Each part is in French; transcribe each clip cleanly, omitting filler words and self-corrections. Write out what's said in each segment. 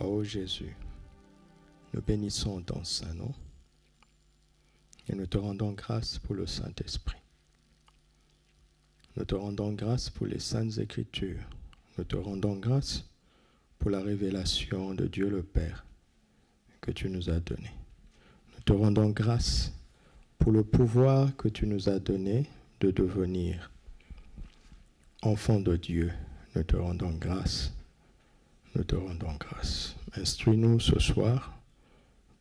Ô Jésus, nous bénissons ton Saint-Nom et nous te rendons grâce pour le Saint-Esprit. Nous te rendons grâce pour les Saintes Écritures. Nous te rendons grâce pour la révélation de Dieu le Père que tu nous as donné. Nous te rendons grâce pour le pouvoir que tu nous as donné de devenir enfants de Dieu. Nous te rendons grâce. Nous te rendons grâce. Instruis-nous ce soir.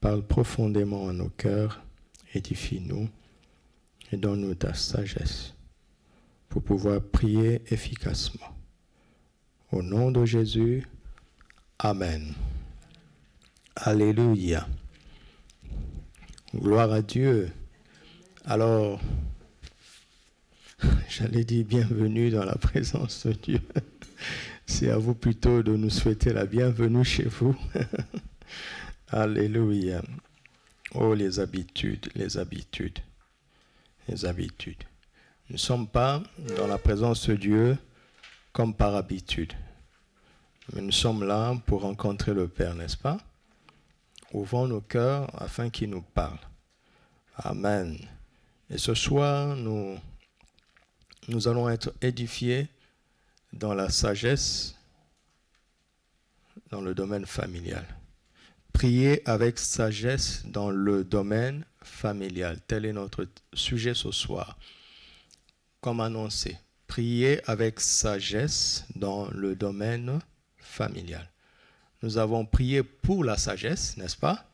Parle profondément à nos cœurs. Édifie-nous et donne-nous ta sagesse pour pouvoir prier efficacement. Au nom de Jésus, Amen. Alléluia. Gloire à Dieu. Alors, j'allais dire bienvenue dans la présence de Dieu. C'est à vous plutôt de nous souhaiter la bienvenue chez vous. Alléluia. Oh, les habitudes. Nous ne sommes pas dans la présence de Dieu comme par habitude. Mais nous sommes là pour rencontrer le Père, n'est-ce pas? Ouvrons nos cœurs afin qu'il nous parle. Amen. Et ce soir, nous allons être édifiés dans la sagesse, dans le domaine familial. Prier avec sagesse dans le domaine familial. Tel est notre sujet ce soir. Comme annoncé, prier avec sagesse dans le domaine familial. Nous avons prié pour la sagesse, n'est-ce pas?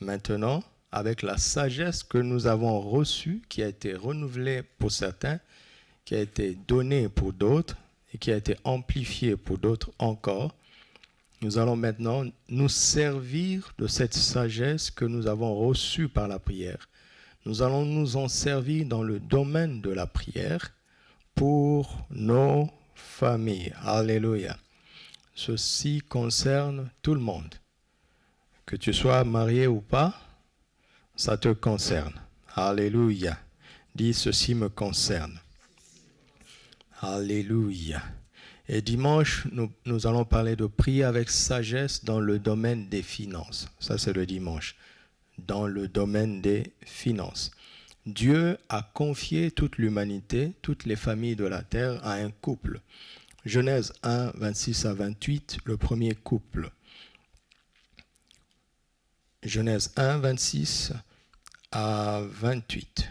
Maintenant, avec la sagesse que nous avons reçue, qui a été renouvelée pour certains, qui a été donnée pour d'autres et qui a été amplifiée pour d'autres encore, nous allons maintenant nous servir de cette sagesse que nous avons reçue par la prière. Nous allons nous en servir dans le domaine de la prière pour nos familles. Alléluia. Ceci concerne tout le monde. Que tu sois marié ou pas, ça te concerne. Alléluia. Dis, ceci me concerne. Alléluia. Et dimanche, nous allons parler de prier avec sagesse dans le domaine des finances. Ça, c'est le dimanche. Dans le domaine des finances. Dieu a confié toute l'humanité, toutes les familles de la terre à un couple. Genèse 1, 26 à 28, le premier couple. Genèse 1, 26 à 28.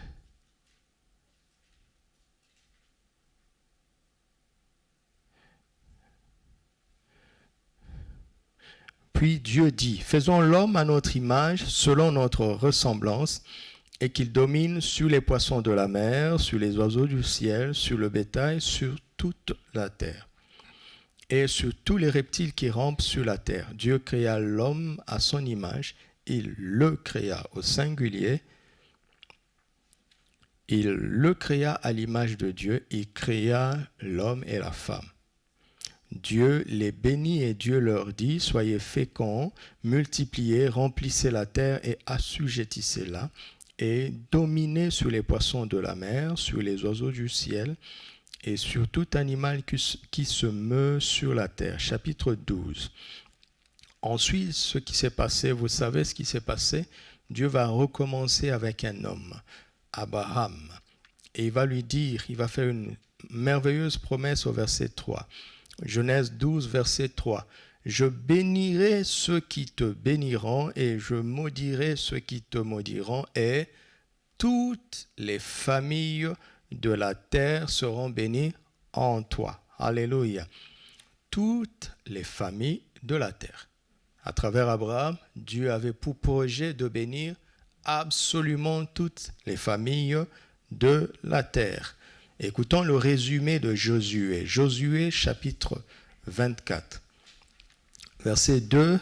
Puis Dieu dit, faisons l'homme à notre image, selon notre ressemblance, et qu'il domine sur les poissons de la mer, sur les oiseaux du ciel, sur le bétail, sur toute la terre, et sur tous les reptiles qui rampent sur la terre. Dieu créa l'homme à son image, il le créa au singulier, il le créa à l'image de Dieu, il créa l'homme et la femme. Dieu les bénit et Dieu leur dit, soyez féconds, multipliez, remplissez la terre et assujettissez-la, et dominez sur les poissons de la mer, sur les oiseaux du ciel, et sur tout animal qui se meut sur la terre. Chapitre 12. Ensuite, ce qui s'est passé, vous savez ce qui s'est passé? Dieu va recommencer avec un homme, Abraham, et il va lui dire, il va faire une merveilleuse promesse au verset 3. Genèse 12, verset 3. Je bénirai ceux qui te béniront et je maudirai ceux qui te maudiront et toutes les familles de la terre seront bénies en toi. Alléluia. Toutes les familles de la terre. À travers Abraham, Dieu avait pour projet de bénir absolument toutes les familles de la terre. Écoutons le résumé de Josué. Josué chapitre 24. Verset 2.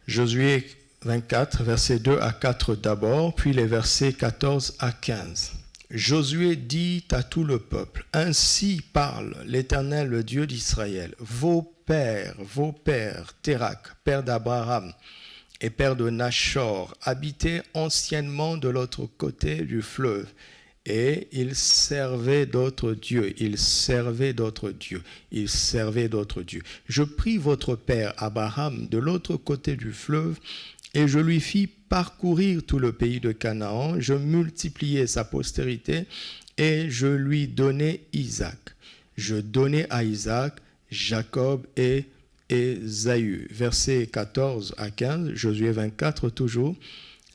Josué 24, versets 2 à 4 d'abord, puis les versets 14 à 15. Josué dit à tout le peuple, « Ainsi parle l'Éternel, le Dieu d'Israël. Vos pères, Térak, père d'Abraham et père de Nachor, habitaient anciennement de l'autre côté du fleuve. Et ils servaient d'autres dieux, Je pris votre père Abraham de l'autre côté du fleuve, et je lui fis parcourir tout le pays de Canaan. Je multipliai sa postérité, et je lui donnai Isaac. Je donnai à Isaac Jacob et Ésaü. Versets 14 à 15, Josué 24 toujours.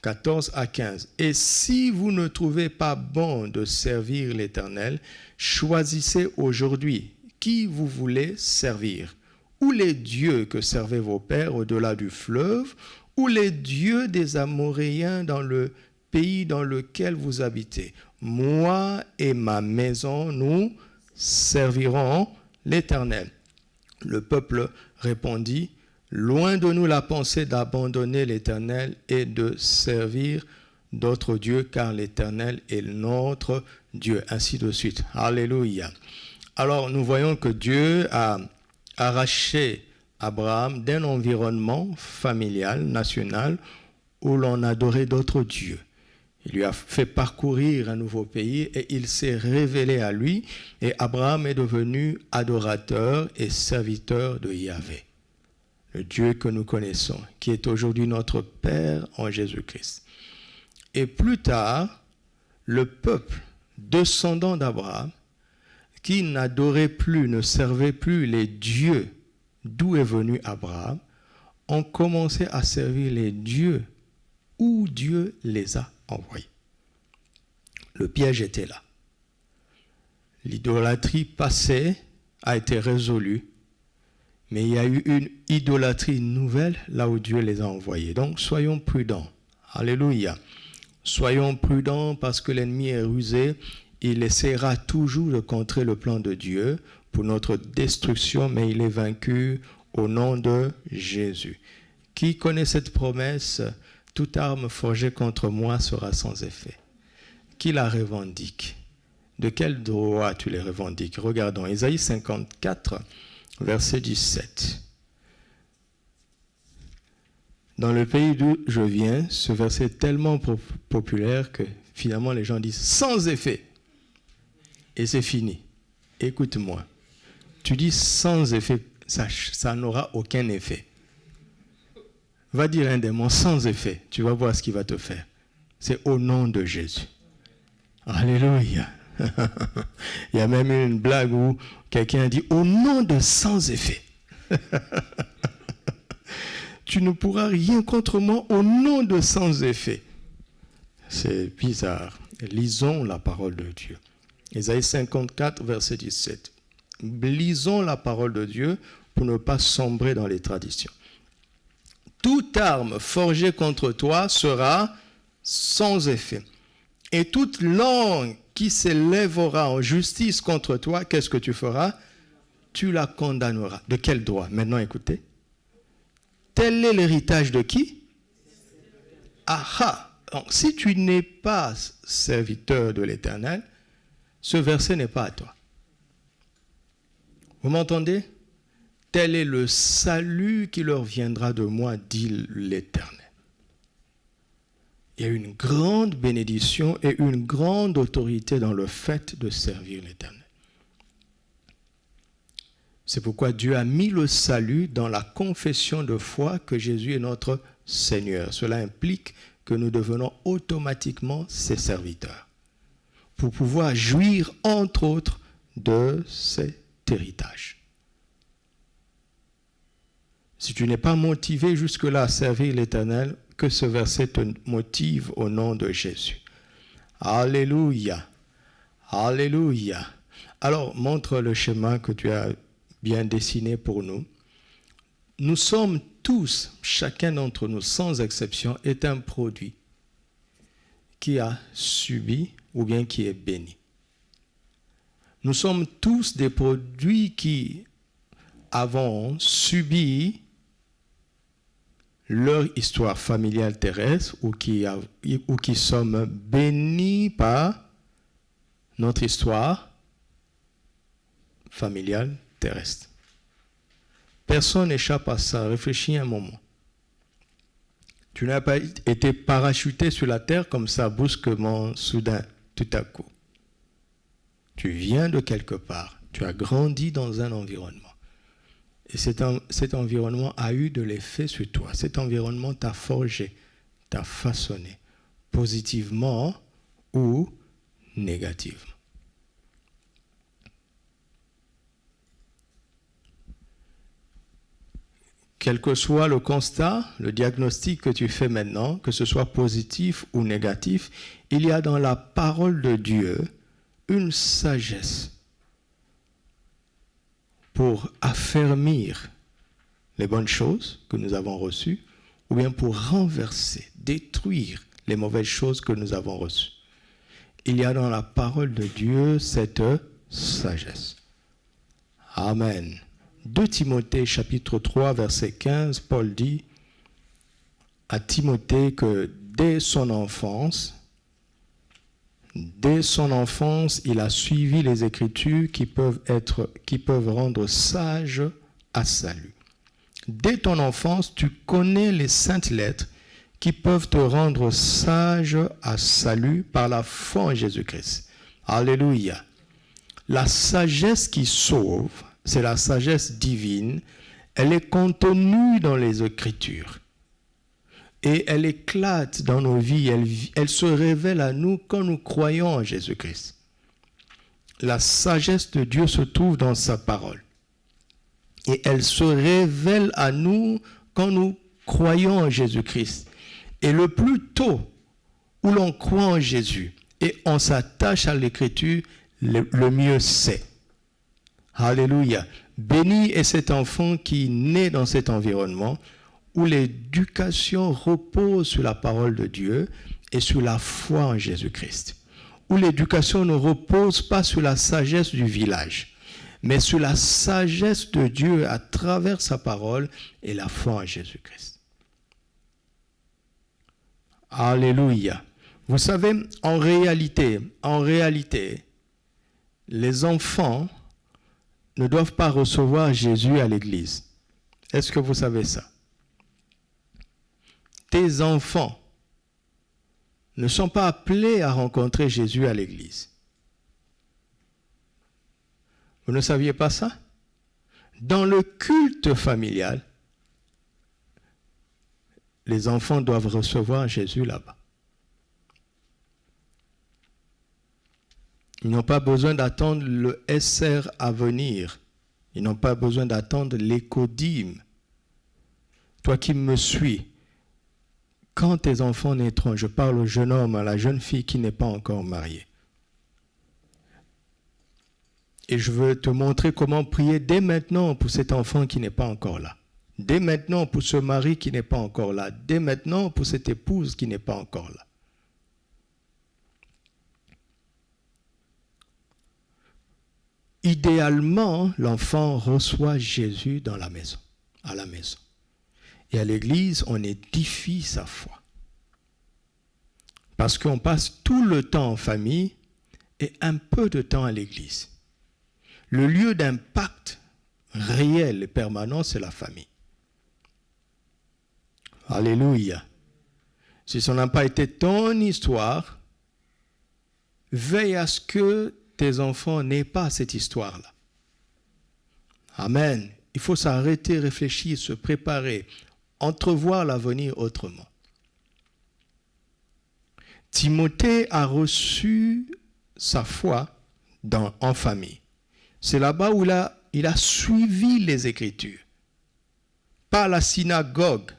14 à 15. Et si vous ne trouvez pas bon de servir l'Éternel, choisissez aujourd'hui qui vous voulez servir. Ou les dieux que servaient vos pères au-delà du fleuve, ou les dieux des Amoréens dans le pays dans lequel vous habitez. Moi et ma maison, nous servirons l'Éternel. Le peuple répondit: loin de nous la pensée d'abandonner l'Éternel et de servir d'autres dieux, car l'Éternel est notre Dieu. Ainsi de suite. Alléluia. Alors nous voyons que Dieu a arraché Abraham d'un environnement familial, national, où l'on adorait d'autres dieux. Il lui a fait parcourir un nouveau pays et il s'est révélé à lui, et Abraham est devenu adorateur et serviteur de Yahvé, le Dieu que nous connaissons, qui est aujourd'hui notre Père en Jésus-Christ. Et plus tard, le peuple descendant d'Abraham, qui n'adorait plus, ne servait plus les dieux d'où est venu Abraham, ont commencé à servir les dieux où Dieu les a envoyés. Le piège était là. L'idolâtrie passée a été résolue, mais il y a eu une idolâtrie nouvelle là où Dieu les a envoyés. Donc, soyons prudents. Alléluia. Soyons prudents parce que l'ennemi est rusé. Il essaiera toujours de contrer le plan de Dieu pour notre destruction, mais il est vaincu au nom de Jésus. Qui connaît cette promesse? Toute arme forgée contre moi sera sans effet. Qui la revendique? De quel droit tu les revendiques? Regardons, Ésaïe 54, verset 17. Dans le pays d'où je viens, ce verset est tellement populaire que finalement les gens disent sans effet. Et c'est fini. Écoute-moi. Tu dis sans effet, ça n'aura aucun effet. Va dire un démon sans effet. Tu vas voir ce qu'il va te faire. C'est au nom de Jésus. Alléluia. Il y a même une blague où quelqu'un dit au nom de sans effet. Tu ne pourras rien contre moi au nom de sans effet. C'est bizarre. Lisons la parole de Dieu. Ésaïe 54, verset 17. Lisons la parole de Dieu pour ne pas sombrer dans les traditions. Toute arme forgée contre toi sera sans effet. Et toute langue qui s'élèvera en justice contre toi, qu'est-ce que tu feras? Tu la condamneras. De quel droit? Maintenant, écoutez. Tel est l'héritage de qui? Aha! Donc, si tu n'es pas serviteur de l'Éternel, ce verset n'est pas à toi. Vous m'entendez? Tel est le salut qui leur viendra de moi, dit l'Éternel. Il y a une grande bénédiction et une grande autorité dans le fait de servir l'Éternel. C'est pourquoi Dieu a mis le salut dans la confession de foi que Jésus est notre Seigneur. Cela implique que nous devenons automatiquement ses serviteurs pour pouvoir jouir, entre autres, de cet héritage. Si tu n'es pas motivé jusque-là à servir l'Éternel, que ce verset te motive au nom de Jésus. Alléluia. Alléluia. Alors, montre le schéma que tu as bien dessiné pour nous. Nous sommes tous, chacun d'entre nous, sans exception, est un produit qui a subi ou bien qui est béni. Nous sommes tous des produits qui avons subi leur histoire familiale terrestre ou qui sommes bénis par notre histoire familiale terrestre. Personne n'échappe à ça. Réfléchis un moment. Tu n'as pas été parachuté sur la terre comme ça, brusquement, soudain, tout à coup. Tu viens de quelque part. Tu as grandi dans un environnement. Et cet environnement a eu de l'effet sur toi. Cet environnement t'a forgé, t'a façonné, positivement ou négativement. Quel que soit le constat, le diagnostic que tu fais maintenant, que ce soit positif ou négatif, il y a dans la parole de Dieu une sagesse pour affermir les bonnes choses que nous avons reçues ou bien pour renverser, détruire les mauvaises choses que nous avons reçues. Il y a dans la parole de Dieu cette sagesse. Amen. 2 Timothée chapitre 3 verset 15, Paul dit à Timothée que dès son enfance, il a suivi les Écritures qui peuvent rendre sage à salut. Dès ton enfance, tu connais les saintes lettres qui peuvent te rendre sage à salut par la foi en Jésus-Christ. Alléluia. La sagesse qui sauve, c'est la sagesse divine. Elle est contenue dans les Écritures. Et elle éclate dans nos vies. Elle se révèle à nous quand nous croyons en Jésus-Christ. La sagesse de Dieu se trouve dans sa parole. Et elle se révèle à nous quand nous croyons en Jésus-Christ. Et le plus tôt où l'on croit en Jésus et on s'attache à l'Écriture, le mieux c'est. Alléluia. Béni est cet enfant qui naît dans cet environnement où l'éducation repose sur la parole de Dieu et sur la foi en Jésus-Christ. Où l'éducation ne repose pas sur la sagesse du village, mais sur la sagesse de Dieu à travers sa parole et la foi en Jésus-Christ. Alléluia. Vous savez, en réalité, les enfants ne doivent pas recevoir Jésus à l'église. Est-ce que vous savez ça? Tes enfants ne sont pas appelés à rencontrer Jésus à l'église. Vous ne saviez pas ça? Dans le culte familial, les enfants doivent recevoir Jésus là-bas. Ils n'ont pas besoin d'attendre le SR à venir. Ils n'ont pas besoin d'attendre l'écodime. Toi qui me suis, quand tes enfants naîtront, je parle au jeune homme, à la jeune fille qui n'est pas encore mariée. Et je veux te montrer comment prier dès maintenant pour cet enfant qui n'est pas encore là. Dès maintenant pour ce mari qui n'est pas encore là. Dès maintenant pour cette épouse qui n'est pas encore là. Idéalement, l'enfant reçoit Jésus dans la maison, à la maison. Et à l'église, on édifie sa foi. Parce qu'on passe tout le temps en famille et un peu de temps à l'église. Le lieu d'impact réel et permanent, c'est la famille. Alléluia. Si ça n'a pas été ton histoire, veille à ce que tes enfants n'aient pas cette histoire-là. Amen. Il faut s'arrêter, réfléchir, se préparer, entrevoir l'avenir autrement. Timothée a reçu sa foi en famille. C'est là-bas où il a suivi les Écritures. Pas à la synagogue,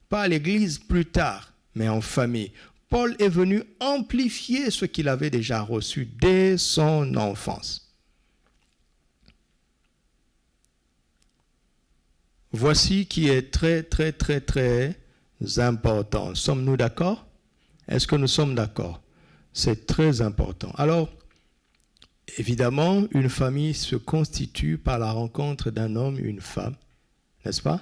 pas à l'église plus tard, mais en famille. Paul est venu amplifier ce qu'il avait déjà reçu dès son enfance. Voici qui est très, très, très, très important. Sommes-nous d'accord? Est-ce que nous sommes d'accord? C'est très important. Alors, évidemment, une famille se constitue par la rencontre d'un homme et une femme, n'est-ce pas?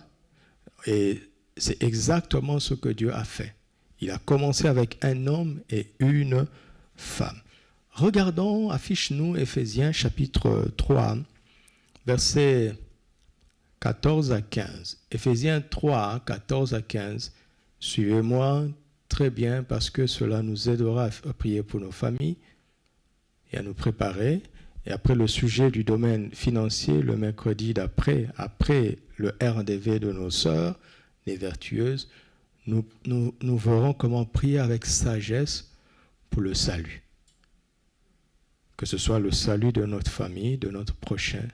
Et c'est exactement ce que Dieu a fait. Il a commencé avec un homme et une femme. Regardons, affiche-nous Éphésiens chapitre 3, versets 14 à 15. Éphésiens 3, 14 à 15. Suivez-moi très bien parce que cela nous aidera à prier pour nos familles et à nous préparer. Et après le sujet du domaine financier, le mercredi d'après, après le RDV de nos sœurs, les vertueuses, nous verrons comment prier avec sagesse pour le salut. Que ce soit le salut de notre famille, de notre prochain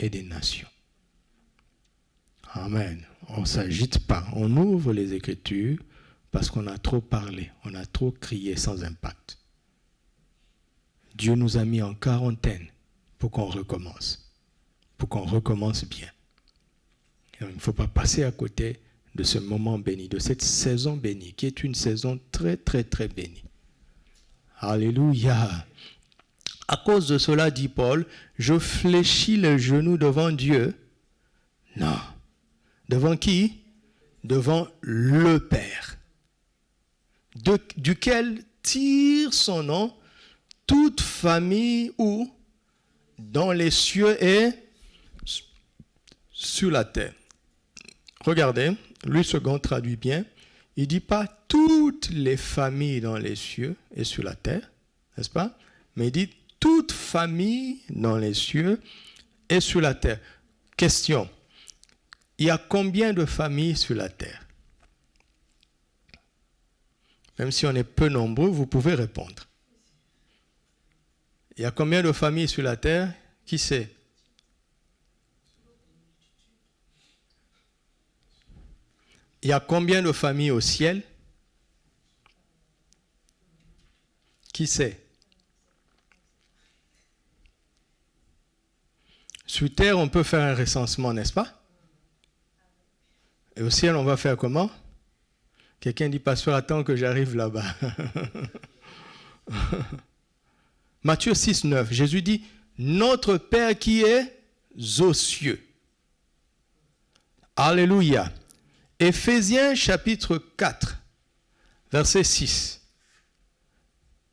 et des nations. Amen. On ne s'agite pas, on ouvre les Écritures parce qu'on a trop parlé, on a trop crié sans impact. Dieu nous a mis en quarantaine pour qu'on recommence bien. Et il ne faut pas passer à côté de ce moment béni, de cette saison bénie, qui est une saison très, très, très bénie. Alléluia. À cause de cela, dit Paul, je fléchis les genoux devant Dieu. Non. Devant qui? Devant le Père, duquel tire son nom toute famille où? Dans les cieux et sur la terre. Regardez, Louis II traduit bien. Il ne dit pas toutes les familles dans les cieux et sur la terre, n'est-ce pas? Mais il dit toute famille dans les cieux et sur la terre. Question. Il y a combien de familles sur la terre? Même si on est peu nombreux, vous pouvez répondre. Il y a combien de familles sur la terre? Qui sait? Il y a combien de familles au ciel? Qui sait? Sur terre, on peut faire un recensement, n'est-ce pas? Et au ciel, on va faire comment? Quelqu'un dit, pasteur, attends que j'arrive là-bas. Matthieu 6, 9, Jésus dit, notre Père qui est aux cieux. Alléluia. Éphésiens chapitre 4, verset 6.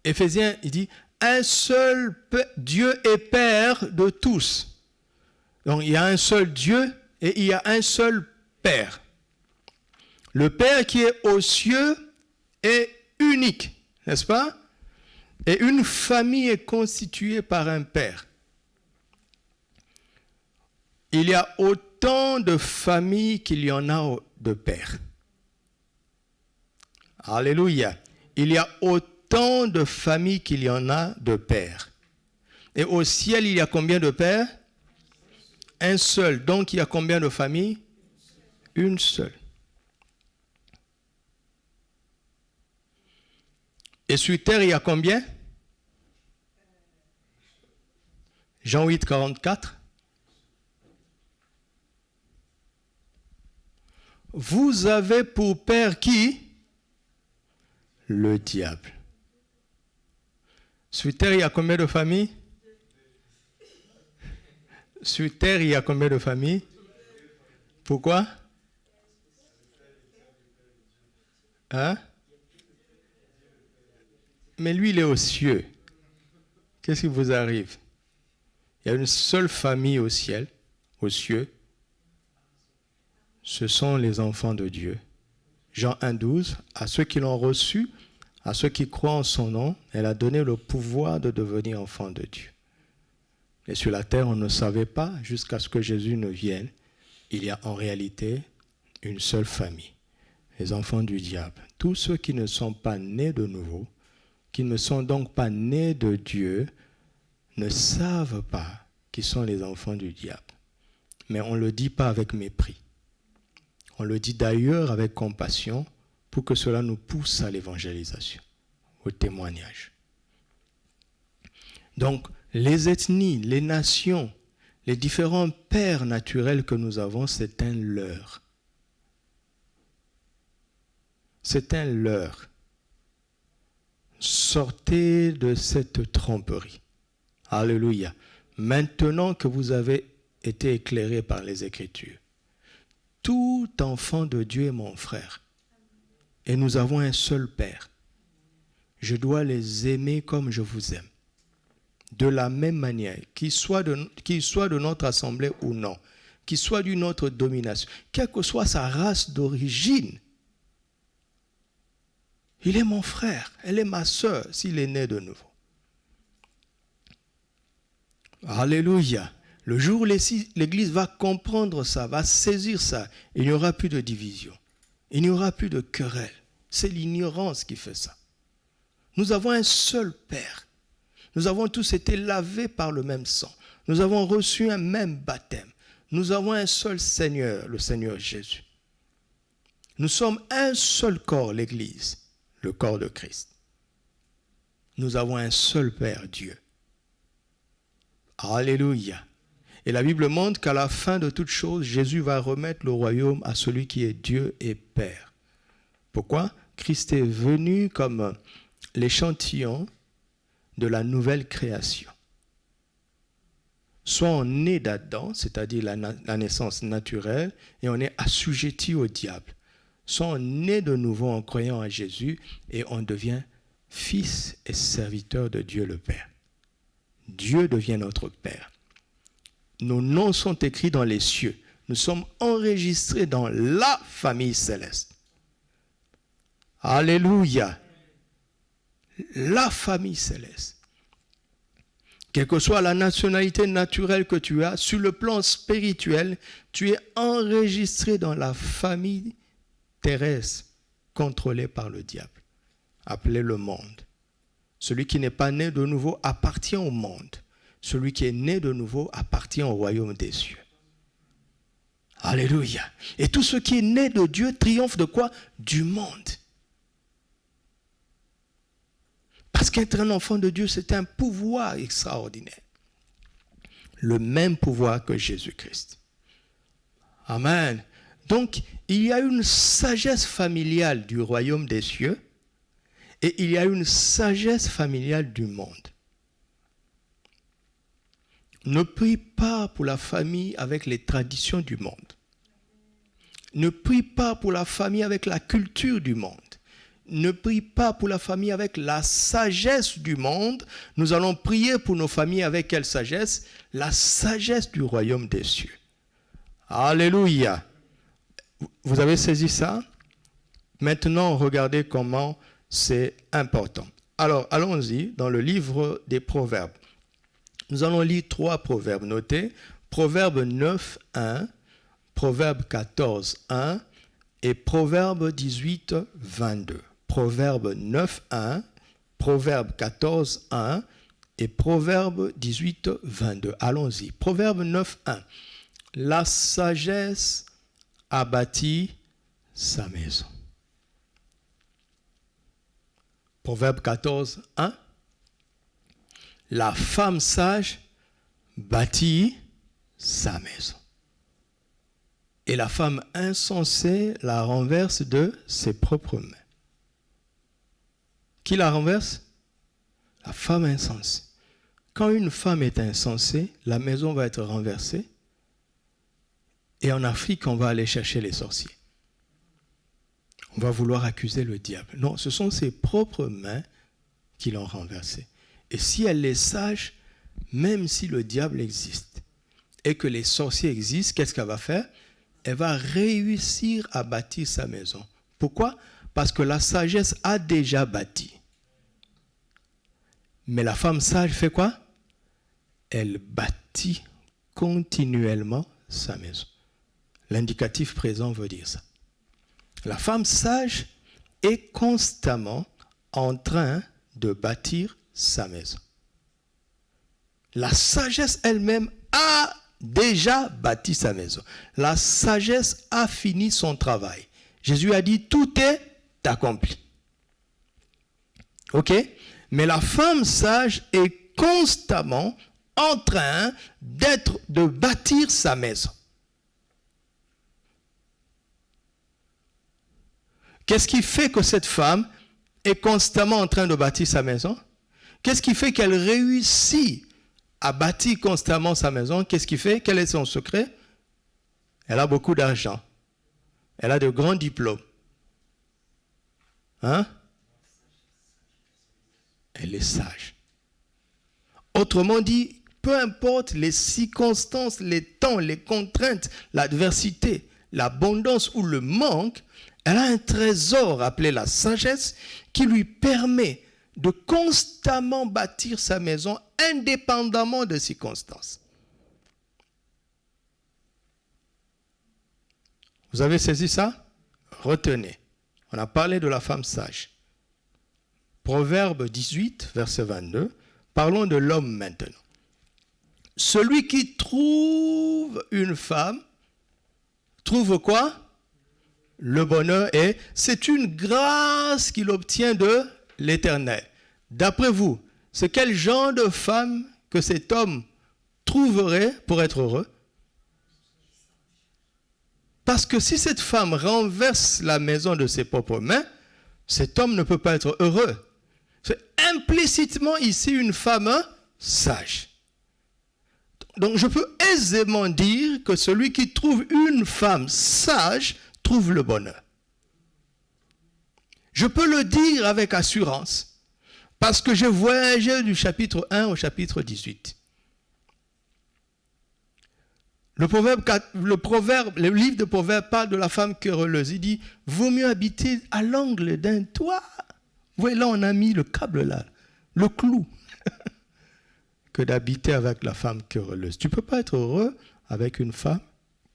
Éphésiens, il dit, un seul Dieu est Père de tous. Donc il y a un seul Dieu et il y a un seul Père. Le Père qui est aux cieux est unique, n'est-ce pas? Et une famille est constituée par un Père. Il y a autant de familles qu'il y en a de pères. Alléluia. Il y a autant de familles qu'il y en a de pères. Et au ciel, il y a combien de pères? Un seul. Donc, il y a combien de familles? Une seule. Et sur terre, il y a combien? Jean 8, 44. Vous avez pour père qui? Le diable. Sur terre, il y a combien de familles? Sur terre, il y a combien de familles? Pourquoi? Hein? Mais lui, il est aux cieux. Qu'est-ce qui vous arrive? Il y a une seule famille au ciel, aux cieux. Ce sont les enfants de Dieu. Jean 1, 12, à ceux qui l'ont reçu, à ceux qui croient en son nom, elle a donné le pouvoir de devenir enfants de Dieu. Et sur la terre, on ne savait pas, jusqu'à ce que Jésus ne vienne, il y a en réalité une seule famille, les enfants du diable. Tous ceux qui ne sont pas nés de nouveau, qui ne sont donc pas nés de Dieu, ne savent pas qu'ils sont les enfants du diable. Mais on ne le dit pas avec mépris. On le dit d'ailleurs avec compassion pour que cela nous pousse à l'évangélisation, au témoignage. Donc, les ethnies, les nations, les différents pères naturels que nous avons, c'est un leurre. C'est un leurre. Sortez de cette tromperie. Alléluia. Maintenant que vous avez été éclairés par les Écritures, tout enfant de Dieu est mon frère. Et nous avons un seul Père. Je dois les aimer comme je vous aime. De la même manière, qu'il soit de notre assemblée ou non, qu'il soit d'une autre domination, quelle que soit sa race d'origine, il est mon frère, elle est ma sœur s'il est né de nouveau. Alléluia. Le jour où l'Église va comprendre ça, va saisir ça, il n'y aura plus de division. Il n'y aura plus de querelle. C'est l'ignorance qui fait ça. Nous avons un seul Père. Nous avons tous été lavés par le même sang. Nous avons reçu un même baptême. Nous avons un seul Seigneur, le Seigneur Jésus. Nous sommes un seul corps, l'Église, le corps de Christ. Nous avons un seul Père, Dieu. Alléluia. Et la Bible montre qu'à la fin de toute chose, Jésus va remettre le royaume à celui qui est Dieu et Père. Pourquoi? Christ est venu comme l'échantillon de la nouvelle création. Soit on est d'Adam, c'est-à-dire la naissance naturelle, et on est assujetti au diable. Soit on est de nouveau en croyant à Jésus et on devient fils et serviteur de Dieu le Père. Dieu devient notre Père. Nos noms sont écrits dans les cieux. Nous sommes enregistrés dans la famille céleste. Alléluia. La famille céleste. Quelle que soit la nationalité naturelle que tu as, sur le plan spirituel, tu es enregistré dans la famille terrestre contrôlée par le diable, appelée le monde. Celui qui n'est pas né de nouveau appartient au monde. Celui qui est né de nouveau appartient au royaume des cieux. Alléluia. Et tout ce qui est né de Dieu triomphe de quoi? Du monde. Parce qu'être un enfant de Dieu, c'est un pouvoir extraordinaire. Le même pouvoir que Jésus-Christ. Amen. Donc, il y a une sagesse familiale du royaume des cieux et il y a une sagesse familiale du monde. Ne prie pas pour la famille avec les traditions du monde. Ne prie pas pour la famille avec la culture du monde. Ne prie pas pour la famille avec la sagesse du monde. Nous allons prier pour nos familles avec quelle sagesse? La sagesse du royaume des cieux. Alléluia. Vous avez saisi ça? Maintenant, regardez comment c'est important. Alors, allons-y dans le livre des Proverbes. Nous allons lire 3 proverbes. Notez, Proverbe 9, 1, Proverbe 14, 1 et Proverbe 18, 22. Proverbe 9, 1, Proverbe 14, 1 et Proverbe 18, 22. Allons-y. Proverbe 9, 1. La sagesse a bâti sa maison. Proverbe 14, 1. La femme sage bâtit sa maison. Et la femme insensée la renverse de ses propres mains. Qui la renverse? La femme insensée. Quand une femme est insensée, la maison va être renversée. Et en Afrique, on va aller chercher les sorciers. On va vouloir accuser le diable. Non, ce sont ses propres mains qui l'ont renversée. Et si elle est sage, même si le diable existe et que les sorciers existent, qu'est-ce qu'elle va faire? Elle va réussir à bâtir sa maison. Pourquoi? Parce que la sagesse a déjà bâti. Mais la femme sage fait quoi? Elle bâtit continuellement sa maison. L'indicatif présent veut dire ça. La femme sage est constamment en train de bâtir sa maison. La sagesse elle-même a déjà bâti sa maison. La sagesse a fini son travail. Jésus a dit, tout est accompli. Ok? Mais la femme sage est constamment en train de bâtir sa maison. Qu'est-ce qui fait que cette femme est constamment en train de bâtir sa maison? Qu'est-ce qui fait qu'elle réussit à bâtir constamment sa maison? Qu'est-ce qui fait? Quel est son secret? Elle a beaucoup d'argent. Elle a de grands diplômes. Hein? Elle est sage. Autrement dit, peu importe les circonstances, les temps, les contraintes, l'adversité, l'abondance ou le manque, elle a un trésor appelé la sagesse qui lui permet de constamment bâtir sa maison indépendamment des circonstances. Vous avez saisi ça? Retenez. On a parlé de la femme sage. Proverbe 18, verset 22. Parlons de l'homme maintenant. Celui qui trouve une femme, trouve quoi? Le bonheur, et c'est une grâce qu'il obtient de l'Éternel. D'après vous, c'est quel genre de femme que cet homme trouverait pour être heureux? Parce que si cette femme renverse la maison de ses propres mains, cet homme ne peut pas être heureux. C'est implicitement ici une femme sage. Donc je peux aisément dire que celui qui trouve une femme sage trouve le bonheur. Je peux le dire avec assurance parce que j'ai voyagé du chapitre 1 au chapitre 18. Le livre de Proverbes parle de la femme querelleuse. Il dit, vaut mieux habiter à l'angle d'un toit. Vous voyez, là, on a mis le câble là, le clou, que d'habiter avec la femme querelleuse. Tu ne peux pas être heureux avec une femme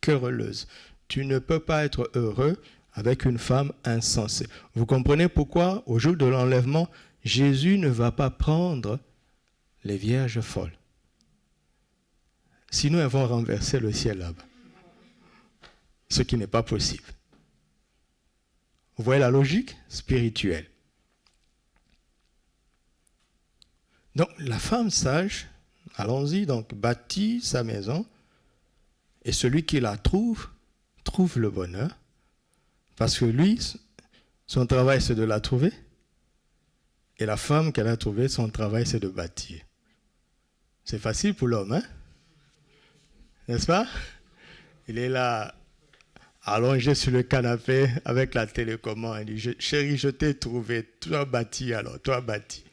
querelleuse. Tu ne peux pas être heureux avec une femme insensée. Vous comprenez pourquoi, au jour de l'enlèvement, Jésus ne va pas prendre les vierges folles. Sinon, elles vont renverser le ciel là-bas. Ce qui n'est pas possible. Vous voyez la logique spirituelle. Donc, la femme sage, allons-y, donc, bâtit sa maison, et celui qui la trouve le bonheur, parce que lui, son travail, c'est de la trouver, et la femme qu'elle a trouvée, son travail, c'est de bâtir. C'est facile pour l'homme, hein? N'est-ce pas? Il est là, allongé sur le canapé avec la télécommande. Il dit, chérie, je t'ai trouvé. Toi bâti alors, toi bâti.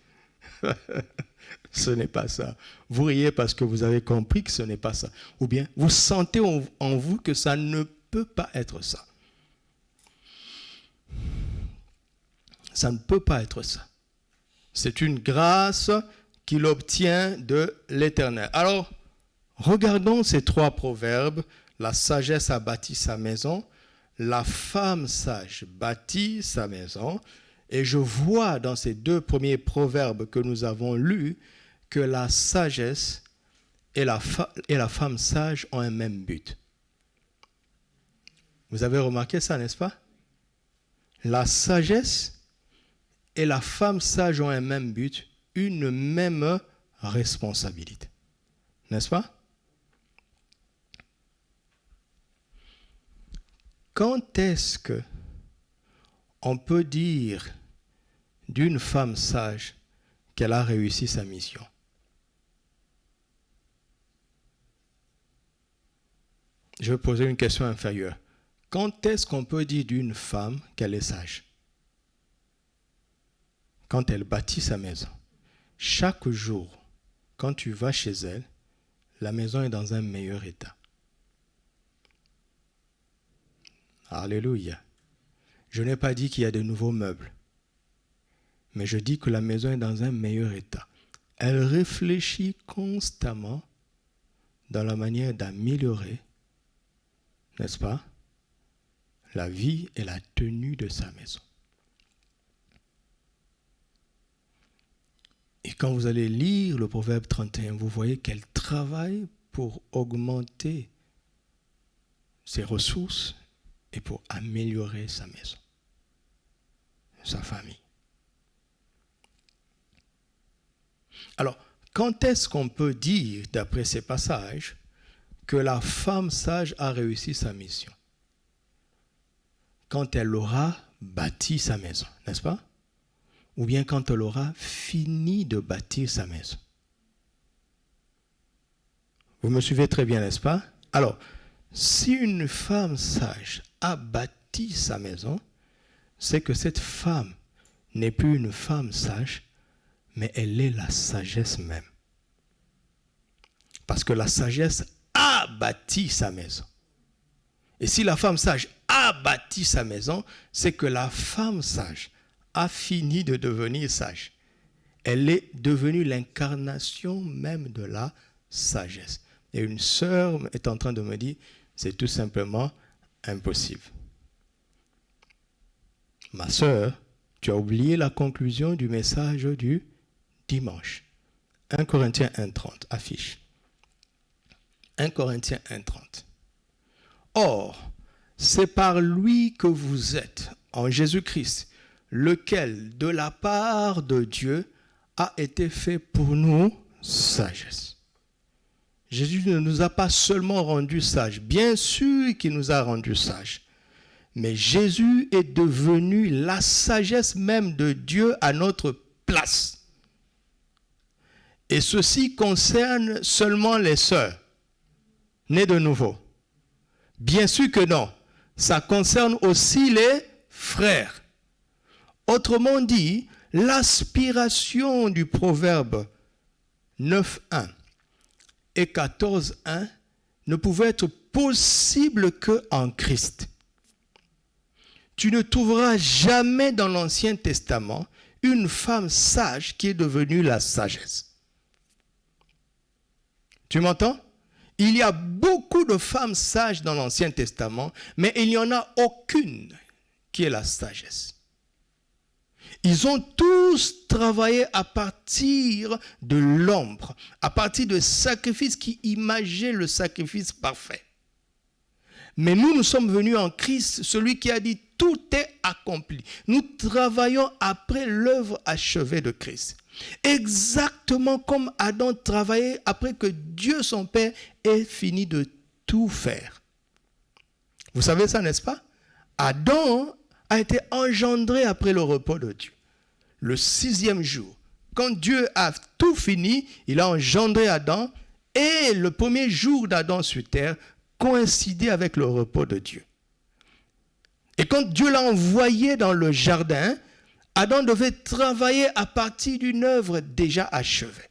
Ce n'est pas ça. Vous riez parce que vous avez compris que ce n'est pas ça. Ou bien, vous sentez en vous que ça ne peut pas être ça. Ça ne peut pas être ça. C'est une grâce qu'il obtient de l'Éternel. Alors, regardons ces trois proverbes. La sagesse a bâti sa maison. La femme sage bâtit sa maison. Et je vois dans ces deux premiers proverbes que nous avons lus que la sagesse et la femme sage ont un même but. Vous avez remarqué ça, n'est-ce pas? La sagesse et la femme sage ont un même but, une même responsabilité. N'est-ce pas? Quand est-ce que on peut dire d'une femme sage qu'elle a réussi sa mission? Je vais poser une question inférieure. Quand est-ce qu'on peut dire d'une femme qu'elle est sage? Quand elle bâtit sa maison. Chaque jour, quand tu vas chez elle, la maison est dans un meilleur état. Alléluia. Je n'ai pas dit qu'il y a de nouveaux meubles, mais je dis que la maison est dans un meilleur état. Elle réfléchit constamment dans la manière d'améliorer, n'est-ce pas, la vie et la tenue de sa maison. Et quand vous allez lire le Proverbe 31, vous voyez qu'elle travaille pour augmenter ses ressources et pour améliorer sa maison, sa famille. Alors, quand est-ce qu'on peut dire, d'après ces passages, que la femme sage a réussi sa mission? Quand elle aura bâti sa maison, n'est-ce pas? Ou bien quand elle aura fini de bâtir sa maison. Vous me suivez très bien, n'est-ce pas? Alors, si une femme sage a bâti sa maison, c'est que cette femme n'est plus une femme sage, mais elle est la sagesse même. Parce que la sagesse a bâti sa maison. Et si la femme sage a bâti sa maison, c'est que la femme sage a fini de devenir sage. Elle est devenue l'incarnation même de la sagesse. Et une sœur est en train de me dire, c'est tout simplement impossible. Ma sœur, tu as oublié la conclusion du message du dimanche. 1 Corinthiens 1,30, affiche. 1 Corinthiens 1,30. Or, c'est par lui que vous êtes, en Jésus-Christ, lequel, de la part de Dieu, a été fait pour nous sagesse. Jésus ne nous a pas seulement rendus sages, bien sûr qu'il nous a rendus sages, mais Jésus est devenu la sagesse même de Dieu à notre place. Et ceci concerne seulement les sœurs nées de nouveau. Bien sûr que non, ça concerne aussi les frères. Autrement dit, l'aspiration du proverbe 9.1 et 14.1 ne pouvait être possible qu'en Christ. Tu ne trouveras jamais dans l'Ancien Testament une femme sage qui est devenue la sagesse. Tu m'entends? Il y a beaucoup de femmes sages dans l'Ancien Testament, mais il n'y en a aucune qui est la sagesse. Ils ont tous travaillé à partir de l'ombre, à partir de sacrifices qui imaginaient le sacrifice parfait. Mais nous sommes venus en Christ, celui qui a dit « tout est accompli ». Nous travaillons après l'œuvre achevée de Christ. Exactement comme Adam travaillait après que Dieu son Père ait fini de tout faire. Vous savez ça, n'est-ce pas? Adam a été engendré après le repos de Dieu. Le 6e jour, quand Dieu a tout fini, il a engendré Adam et le premier jour d'Adam sur terre coïncidait avec le repos de Dieu. Et quand Dieu l'a envoyé dans le jardin, Adam devait travailler à partir d'une œuvre déjà achevée.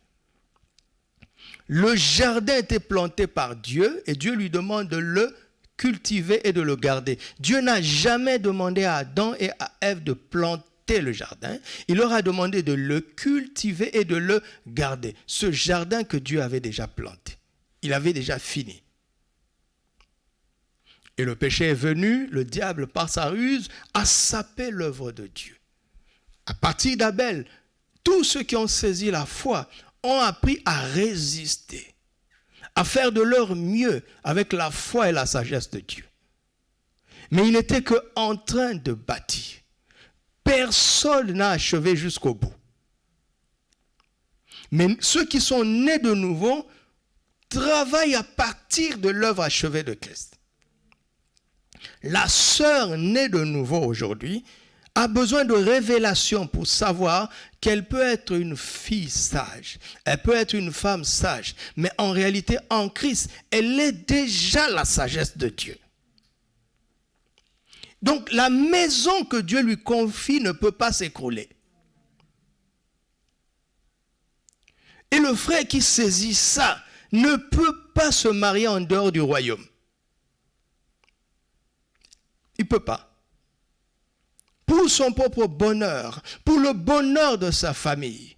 Le jardin était planté par Dieu et Dieu lui demande de le cultiver et de le garder. Dieu n'a jamais demandé à Adam et à Ève de planter le jardin. Il leur a demandé de le cultiver et de le garder. Ce jardin que Dieu avait déjà planté. Il avait déjà fini. Et le péché est venu, le diable par sa ruse a sapé l'œuvre de Dieu. À partir d'Abel, tous ceux qui ont saisi la foi ont appris à résister, à faire de leur mieux avec la foi et la sagesse de Dieu. Mais il n'était qu'en train de bâtir. Personne n'a achevé jusqu'au bout. Mais ceux qui sont nés de nouveau travaillent à partir de l'œuvre achevée de Christ. La sœur née de nouveau aujourd'hui a besoin de révélation pour savoir qu'elle peut être une fille sage, elle peut être une femme sage, mais en réalité, en Christ, elle est déjà la sagesse de Dieu. Donc, la maison que Dieu lui confie ne peut pas s'écrouler. Et le frère qui saisit ça ne peut pas se marier en dehors du royaume. Il ne peut pas. Pour son propre bonheur, pour le bonheur de sa famille,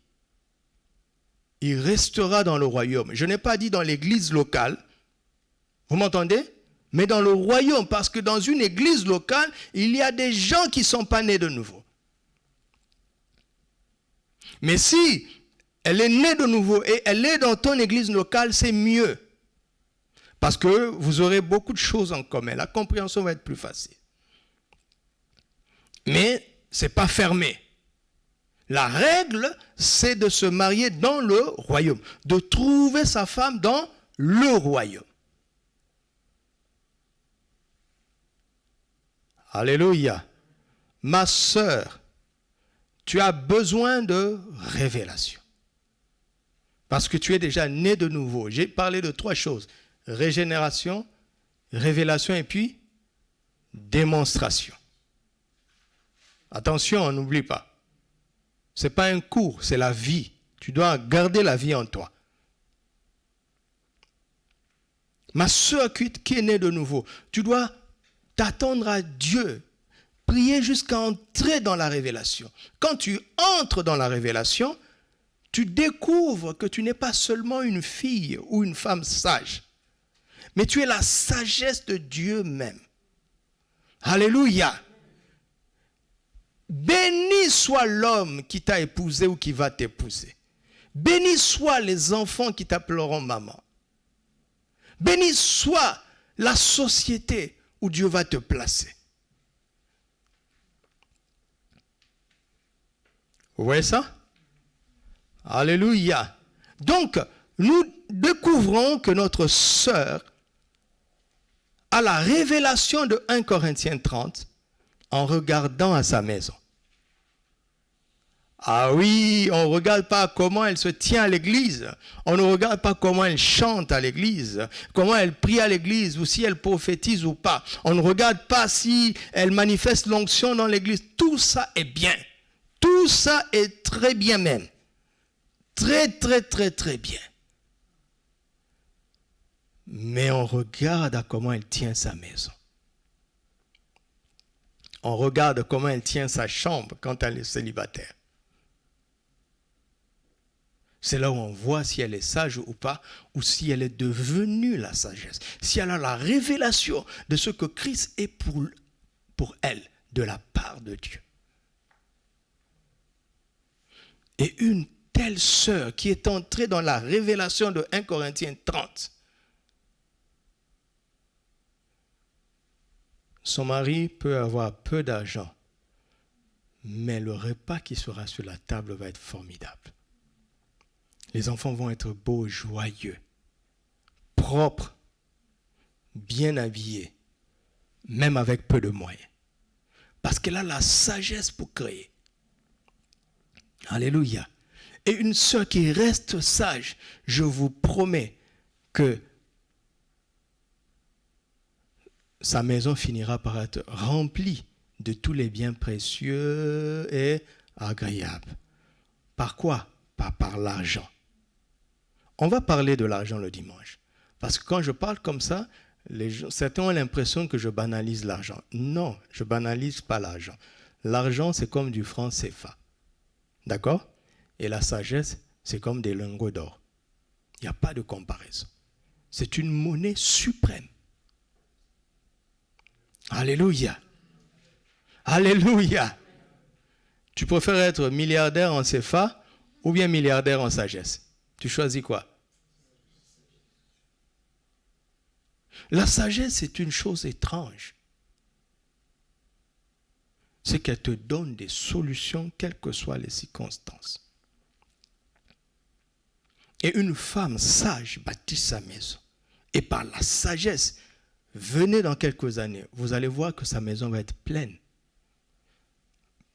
il restera dans le royaume. Je n'ai pas dit dans l'église locale, vous m'entendez? Mais dans le royaume, parce que dans une église locale, il y a des gens qui ne sont pas nés de nouveau. Mais si elle est née de nouveau et elle est dans ton église locale, c'est mieux. Parce que vous aurez beaucoup de choses en commun. La compréhension va être plus facile. Mais ce n'est pas fermé. La règle, c'est de se marier dans le royaume, de trouver sa femme dans le royaume. Alléluia. Ma sœur, tu as besoin de révélation. Parce que tu es déjà né de nouveau. J'ai parlé de 3 choses. Régénération, révélation et puis démonstration. Attention, on n'oublie pas. Ce n'est pas un cours, c'est la vie. Tu dois garder la vie en toi. Ma sœur qui est née de nouveau, tu dois t'attendre à Dieu. Prier jusqu'à entrer dans la révélation. Quand tu entres dans la révélation, tu découvres que tu n'es pas seulement une fille ou une femme sage, mais tu es la sagesse de Dieu même. Alléluia. Béni soit l'homme qui t'a épousé ou qui va t'épouser. Béni soient les enfants qui t'appelleront maman. Béni soit la société où Dieu va te placer. Vous voyez ça? Alléluia. Donc, nous découvrons que notre sœur a la révélation de 1 Corinthiens 30 en regardant à sa maison. Ah oui, on ne regarde pas comment elle se tient à l'église. On ne regarde pas comment elle chante à l'église, comment elle prie à l'église ou si elle prophétise ou pas. On ne regarde pas si elle manifeste l'onction dans l'église. Tout ça est bien. Tout ça est très bien même. Très, très, très, très bien. Mais on regarde à comment elle tient sa maison. On regarde comment elle tient sa chambre quand elle est célibataire. C'est là où on voit si elle est sage ou pas, ou si elle est devenue la sagesse. Si elle a la révélation de ce que Christ est pour elle, de la part de Dieu. Et une telle sœur qui est entrée dans la révélation de 1 Corinthiens 30, son mari peut avoir peu d'argent, mais le repas qui sera sur la table va être formidable. Les enfants vont être beaux, joyeux, propres, bien habillés, même avec peu de moyens. Parce qu'elle a la sagesse pour créer. Alléluia. Et une sœur qui reste sage, je vous promets que sa maison finira par être remplie de tous les biens précieux et agréables. Par quoi? Pas par l'argent. On va parler de l'argent le dimanche. Parce que quand je parle comme ça, certains ont l'impression que je banalise l'argent. Non, je ne banalise pas l'argent. L'argent, c'est comme du franc CFA. D'accord? Et la sagesse, c'est comme des lingots d'or. Il n'y a pas de comparaison. C'est une monnaie suprême. Alléluia. Alléluia. Tu préfères être milliardaire en CFA ou bien milliardaire en sagesse? Tu choisis quoi? La sagesse est une chose étrange. C'est qu'elle te donne des solutions, quelles que soient les circonstances. Et une femme sage bâtit sa maison. Et par la sagesse, venez dans quelques années, vous allez voir que sa maison va être pleine.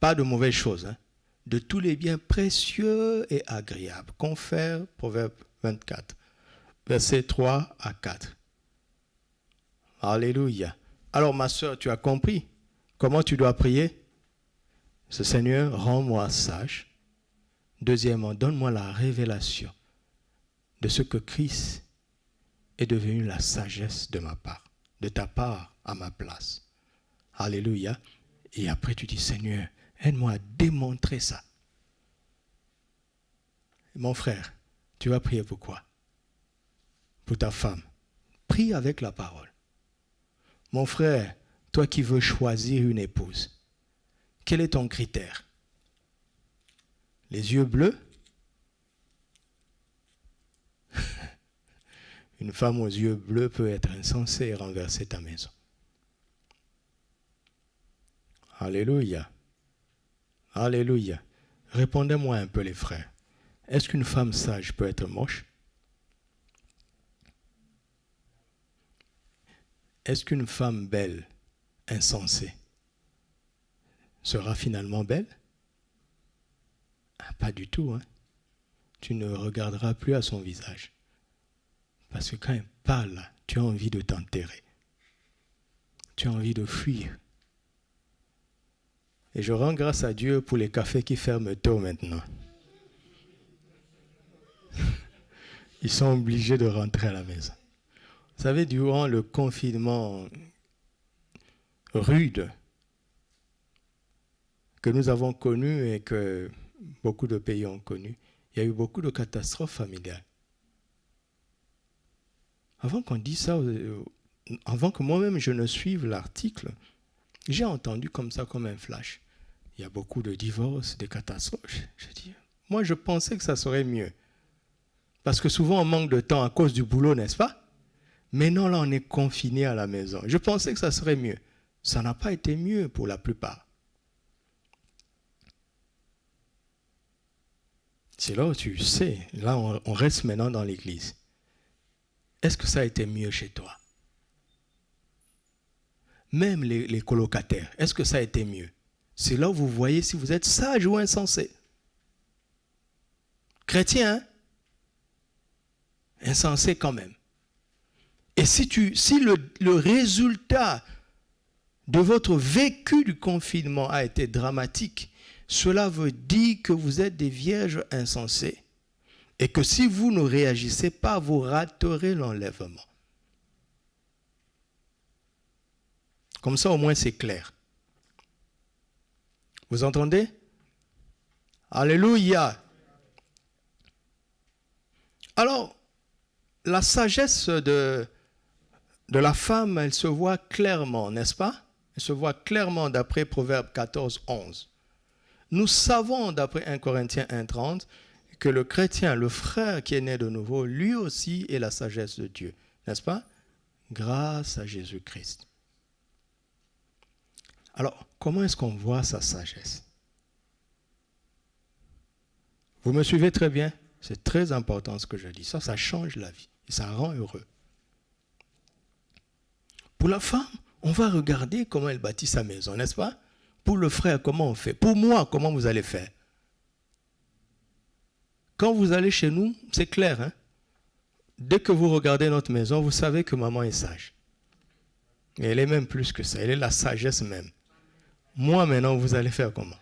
Pas de mauvaises choses, hein? De tous les biens précieux et agréables. Confère Proverbe 24, versets 3 à 4. Alléluia. Alors ma soeur, tu as compris comment tu dois prier? Ce Seigneur, rends-moi sage. Deuxièmement, donne-moi la révélation de ce que Christ est devenu la sagesse de ma part, de ta part à ma place. Alléluia. Et après tu dis, Seigneur, aide-moi à démontrer ça. Mon frère, tu vas prier pour quoi? Pour ta femme. Prie avec la parole. Mon frère, toi qui veux choisir une épouse, quel est ton critère? Les yeux bleus? Une femme aux yeux bleus peut être insensée et renverser ta maison. Alléluia. Alléluia. Répondez-moi un peu les frères. Est-ce qu'une femme sage peut être moche? Est-ce qu'une femme belle, insensée, sera finalement belle? Ah, pas du tout, hein. Tu ne regarderas plus à son visage. Parce que quand elle parle, tu as envie de t'enterrer. Tu as envie de fuir. Et je rends grâce à Dieu pour les cafés qui ferment tôt maintenant. Ils sont obligés de rentrer à la maison. Vous savez, durant le confinement rude que nous avons connu et que beaucoup de pays ont connu, il y a eu beaucoup de catastrophes familiales. Avant qu'on dise ça, avant que moi-même je ne suive l'article, j'ai entendu comme ça, comme un flash. Il y a beaucoup de divorces, de catastrophes. Je dis, moi je pensais que ça serait mieux. Parce que souvent on manque de temps à cause du boulot, n'est-ce pas? Mais non, là on est confiné à la maison. Je pensais que ça serait mieux. Ça n'a pas été mieux pour la plupart. C'est là où tu sais, là on reste maintenant dans l'église. Est-ce que ça a été mieux chez toi? Même les colocataires, est-ce que ça a été mieux? C'est là où vous voyez si vous êtes sage ou insensé. Chrétien, hein? Insensé quand même. Et si le résultat de votre vécu du confinement a été dramatique, cela veut dire que vous êtes des vierges insensées. Et que si vous ne réagissez pas, vous raterez l'enlèvement. Comme ça, au moins, c'est clair. Vous entendez? Alléluia. Alors, la sagesse de la femme, elle se voit clairement, n'est-ce pas? Elle se voit clairement d'après Proverbe 14, 11. Nous savons, d'après 1 Corinthiens 1, 30, que le chrétien, le frère qui est né de nouveau, lui aussi est la sagesse de Dieu, n'est-ce pas? Grâce à Jésus-Christ. Alors, comment est-ce qu'on voit sa sagesse? Vous me suivez très bien? C'est très important ce que je dis. Ça change la vie et ça rend heureux. Pour la femme, on va regarder comment elle bâtit sa maison, n'est-ce pas? Pour le frère, comment on fait? Pour moi, comment vous allez faire? Quand vous allez chez nous, c'est clair, hein? Dès que vous regardez notre maison, vous savez que maman est sage. Et elle est même plus que ça, elle est la sagesse même. Moi, maintenant, vous allez faire comment?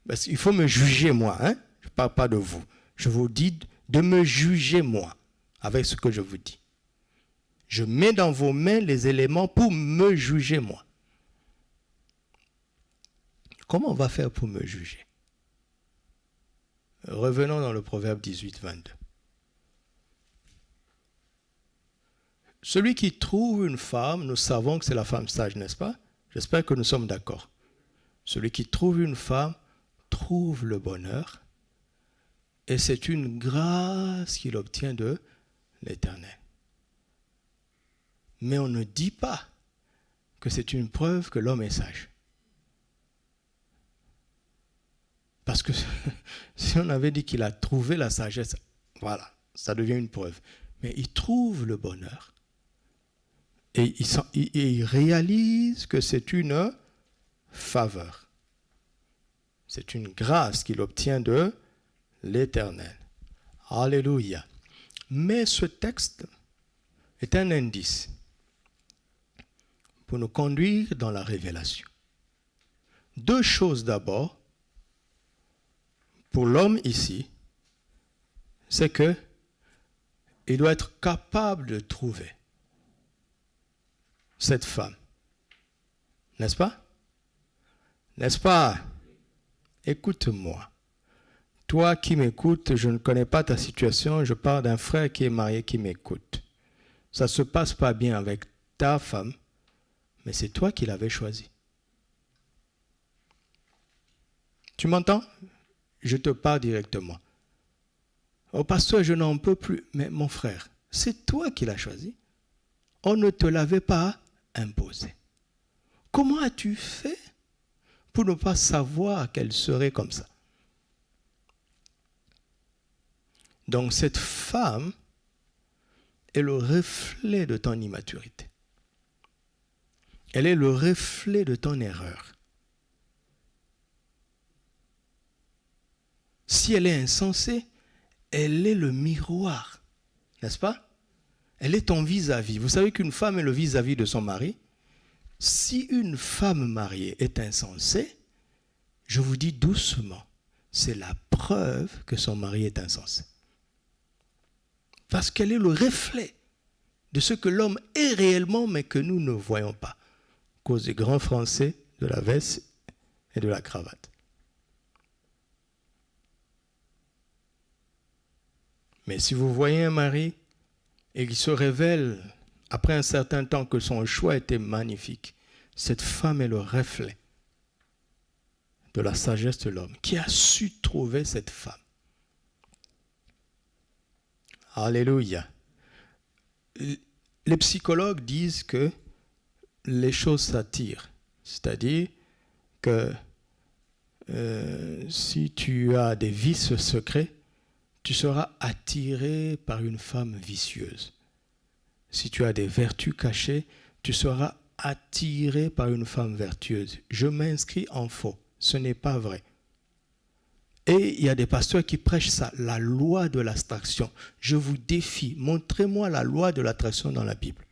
Parce qu'il faut me juger, moi, hein? Je ne parle pas de vous. Je vous dis de me juger, moi, avec ce que je vous dis. Je mets dans vos mains les éléments pour me juger, moi. Comment on va faire pour me juger? Revenons dans le Proverbe 18, 22. Celui qui trouve une femme, nous savons que c'est la femme sage, n'est-ce pas? J'espère que nous sommes d'accord. Celui qui trouve une femme trouve le bonheur et c'est une grâce qu'il obtient de l'Éternel. Mais on ne dit pas que c'est une preuve que l'homme est sage. Parce que si on avait dit qu'il a trouvé la sagesse, voilà, ça devient une preuve. Mais il trouve le bonheur. Et il réalise que c'est une faveur. C'est une grâce qu'il obtient de l'Éternel. Alléluia. Mais ce texte est un indice pour nous conduire dans la révélation. Deux choses d'abord. Pour l'homme ici, c'est que il doit être capable de trouver cette femme. N'est-ce pas? N'est-ce pas? Écoute-moi. Toi qui m'écoutes, je ne connais pas ta situation, je parle d'un frère qui est marié qui m'écoute. Ça ne se passe pas bien avec ta femme, mais c'est toi qui l'avais choisi. Tu m'entends? Je te parle directement. Oh pasteur, je n'en peux plus. Mais mon frère, c'est toi qui l'as choisi. On ne te l'avait pas imposé. Comment as-tu fait pour ne pas savoir qu'elle serait comme ça? Donc cette femme est le reflet de ton immaturité. Elle est le reflet de ton erreur. Si elle est insensée, elle est le miroir, n'est-ce pas? Elle est ton vis-à-vis. Vous savez qu'une femme est le vis-à-vis de son mari. Si une femme mariée est insensée, je vous dis doucement, c'est la preuve que son mari est insensé. Parce qu'elle est le reflet de ce que l'homme est réellement, mais que nous ne voyons pas, à cause des grands français, de la veste et de la cravate. Mais si vous voyez un mari et qu'il se révèle après un certain temps que son choix était magnifique, cette femme est le reflet de la sagesse de l'homme. Qui a su trouver cette femme? Alléluia. Les psychologues disent que les choses s'attirent. C'est-à-dire que si tu as des vices secrets, tu seras attiré par une femme vicieuse. Si tu as des vertus cachées, tu seras attiré par une femme vertueuse. Je m'inscris en faux. Ce n'est pas vrai. Et il y a des pasteurs qui prêchent ça, la loi de l'attraction. Je vous défie, montrez-moi la loi de l'attraction dans la Bible.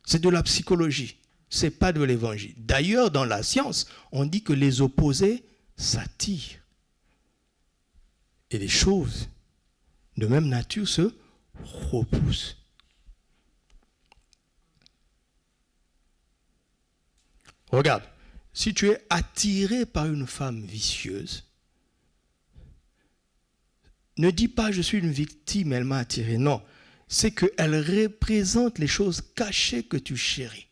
C'est de la psychologie, ce n'est pas de l'évangile. D'ailleurs, dans la science, on dit que les opposés s'attirent. Et les choses de même nature se repoussent. Regarde, si tu es attiré par une femme vicieuse, ne dis pas je suis une victime, elle m'a attiré. Non, c'est qu'elle représente les choses cachées que tu chéris.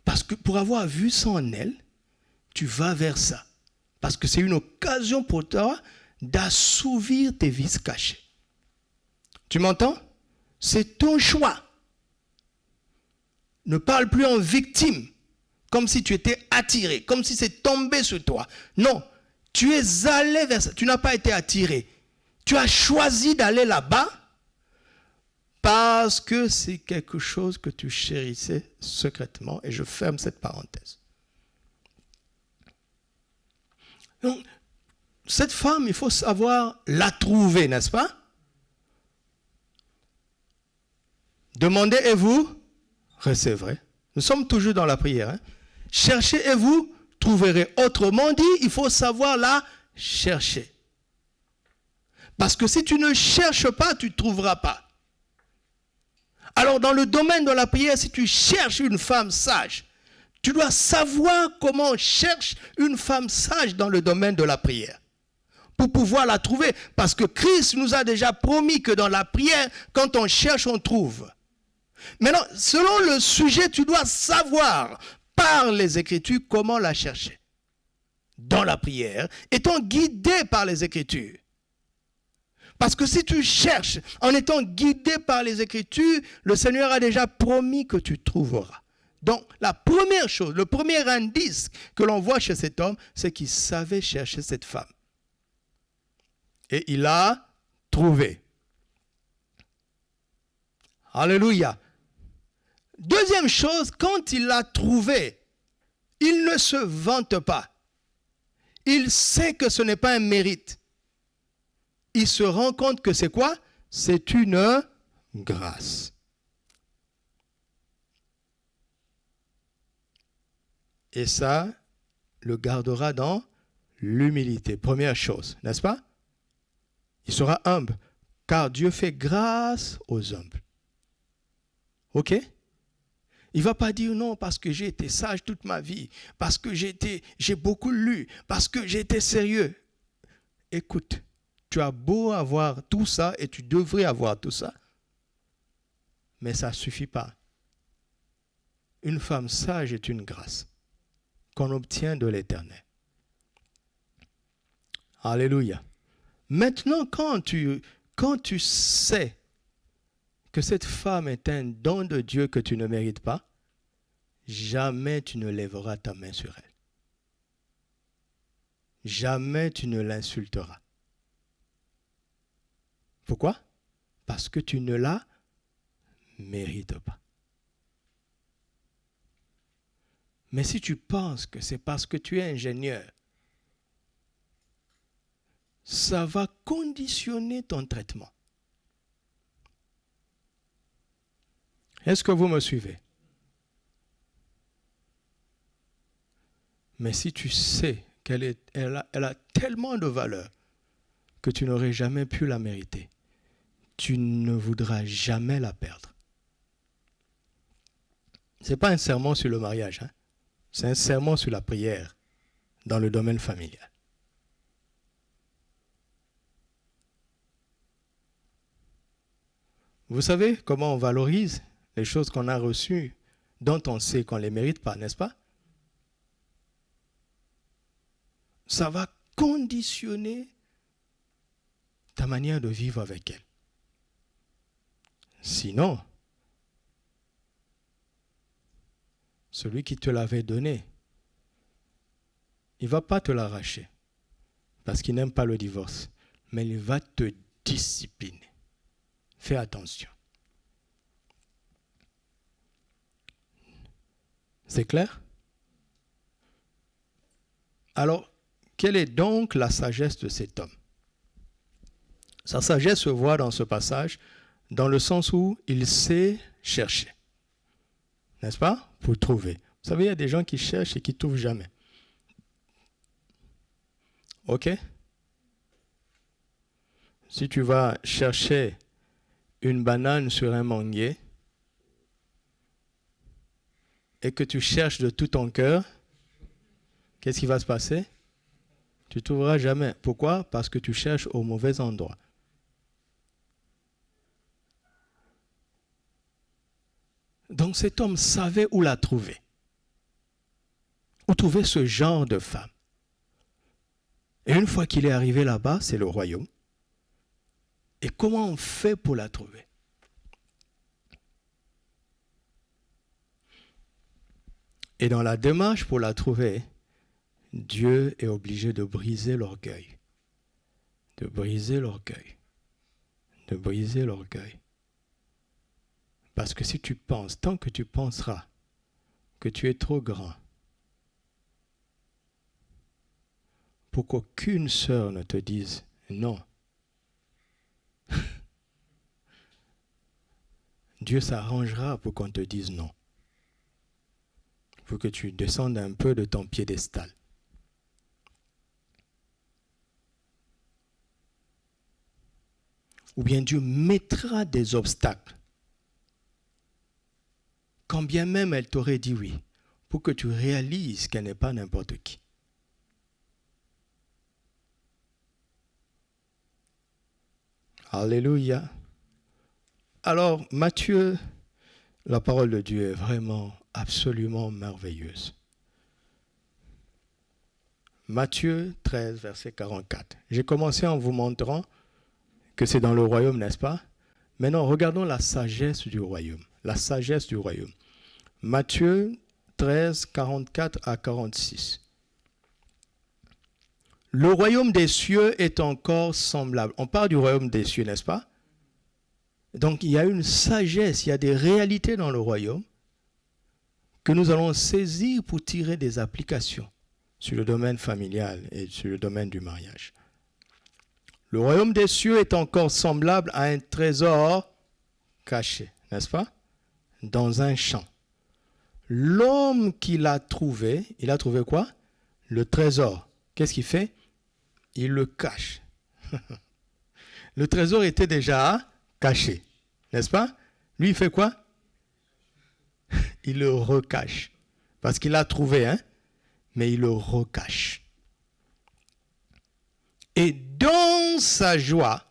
Parce que pour avoir vu ça en elle, tu vas vers ça. Parce que c'est une occasion pour toi d'assouvir tes vices cachés. Tu m'entends? C'est ton choix. Ne parle plus en victime, comme si tu étais attiré, comme si c'est tombé sur toi. Non, tu es allé vers ça. Tu n'as pas été attiré. Tu as choisi d'aller là-bas parce que c'est quelque chose que tu chérissais secrètement. Et je ferme cette parenthèse. Donc, cette femme, il faut savoir la trouver, n'est-ce pas? Demandez et vous recevrez. Nous sommes toujours dans la prière. Hein? Cherchez et vous trouverez. Autrement dit, il faut savoir la chercher. Parce que si tu ne cherches pas, tu ne trouveras pas. Alors dans le domaine de la prière, si tu cherches une femme sage, tu dois savoir comment on cherche une femme sage dans le domaine de la prière. Pour pouvoir la trouver. Parce que Christ nous a déjà promis que dans la prière, quand on cherche, on trouve. Maintenant, selon le sujet, tu dois savoir par les Écritures comment la chercher. Dans la prière, étant guidé par les Écritures. Parce que si tu cherches en étant guidé par les Écritures, le Seigneur a déjà promis que tu trouveras. Donc, la première chose, le premier indice que l'on voit chez cet homme, c'est qu'il savait chercher cette femme. Et il l'a trouvée. Alléluia. Deuxième chose, quand il l'a trouvée, il ne se vante pas. Il sait que ce n'est pas un mérite. Il se rend compte que c'est quoi? C'est une grâce. Et ça, le gardera dans l'humilité. Première chose, n'est-ce pas? Il sera humble, car Dieu fait grâce aux humbles. Ok? Il ne va pas dire non parce que j'ai été sage toute ma vie, parce que j'ai beaucoup lu, parce que j'ai été sérieux. Écoute, tu as beau avoir tout ça et tu devrais avoir tout ça, mais ça ne suffit pas. Une femme sage est une grâce qu'on obtient de l'Éternel. Alléluia. Maintenant, quand tu sais que cette femme est un don de Dieu que tu ne mérites pas, jamais tu ne lèveras ta main sur elle. Jamais tu ne l'insulteras. Pourquoi? Parce que tu ne la mérites pas. Mais si tu penses que c'est parce que tu es ingénieur, ça va conditionner ton traitement. Est-ce que vous me suivez? Mais si tu sais qu'elle a tellement de valeur que tu n'aurais jamais pu la mériter, tu ne voudras jamais la perdre. Ce n'est pas un sermon sur le mariage, hein? C'est un sermon sur la prière dans le domaine familial. Vous savez comment on valorise les choses qu'on a reçues, dont on sait qu'on ne les mérite pas, n'est-ce pas? Ça va conditionner ta manière de vivre avec elle. Sinon, celui qui te l'avait donné, il ne va pas te l'arracher parce qu'il n'aime pas le divorce, mais il va te discipliner. Fais attention. C'est clair? Alors, quelle est donc la sagesse de cet homme? Sa sagesse se voit dans ce passage, dans le sens où il sait chercher. N'est-ce pas? Pour trouver. Vous savez, il y a des gens qui cherchent et qui ne trouvent jamais. Ok? Si tu vas chercher une banane sur un manguier et que tu cherches de tout ton cœur, qu'est-ce qui va se passer? Tu ne trouveras jamais. Pourquoi? Parce que tu cherches au mauvais endroit. Donc cet homme savait où la trouver. Où trouver ce genre de femme. Et une fois qu'il est arrivé là-bas, c'est le royaume. Et comment on fait pour la trouver? Et dans la démarche pour la trouver, Dieu est obligé de briser l'orgueil. De briser l'orgueil. De briser l'orgueil. Parce que si tu penses, tant que tu penseras que tu es trop grand pour qu'aucune sœur ne te dise non, Dieu s'arrangera pour qu'on te dise non. Pour que tu descendes un peu de ton piédestal. Ou bien Dieu mettra des obstacles. Quand bien même elle t'aurait dit oui, pour que tu réalises qu'elle n'est pas n'importe qui. Alléluia. Alors, Matthieu, la parole de Dieu est vraiment absolument merveilleuse. Matthieu 13, verset 44. J'ai commencé en vous montrant que c'est dans le royaume, n'est-ce pas? Maintenant, regardons la sagesse du royaume. La sagesse du royaume. Matthieu 13, 44 à 46. Le royaume des cieux est encore semblable. On parle du royaume des cieux, n'est-ce pas? Donc, il y a une sagesse, il y a des réalités dans le royaume que nous allons saisir pour tirer des applications sur le domaine familial et sur le domaine du mariage. Le royaume des cieux est encore semblable à un trésor caché, n'est-ce pas? Dans un champ. L'homme qui l'a trouvé, il a trouvé quoi? Le trésor. Qu'est-ce qu'il fait? Il le cache. Le trésor était déjà caché, n'est-ce pas? Lui, il fait quoi? Il le recache. Parce qu'il l'a trouvé, hein? Mais il le recache. Et dans sa joie,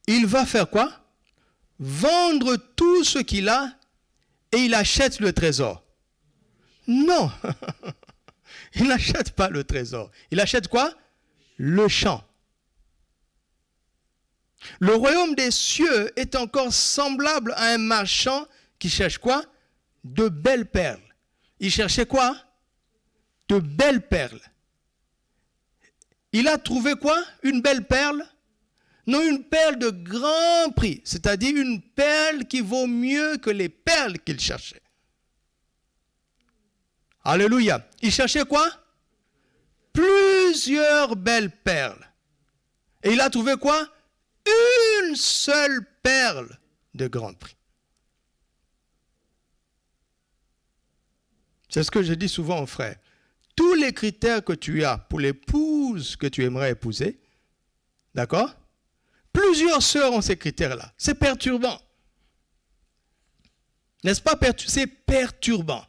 il va faire quoi? Vendre tout ce qu'il a et il achète le trésor. Non, il n'achète pas le trésor. Il achète quoi? Le champ. Le royaume des cieux est encore semblable à un marchand qui cherche quoi? De belles perles. Il cherchait quoi? De belles perles. Il a trouvé quoi? Une belle perle? Non, une perle de grand prix, c'est-à-dire une perle qui vaut mieux que les perles qu'il cherchait. Alléluia. Il cherchait quoi? Plusieurs belles perles. Et il a trouvé quoi? Une seule perle de grand prix. C'est ce que je dis souvent aux frères. Tous les critères que tu as pour l'épouse que tu aimerais épouser, d'accord? Plusieurs sœurs ont ces critères-là. C'est perturbant. N'est-ce pas? C'est perturbant.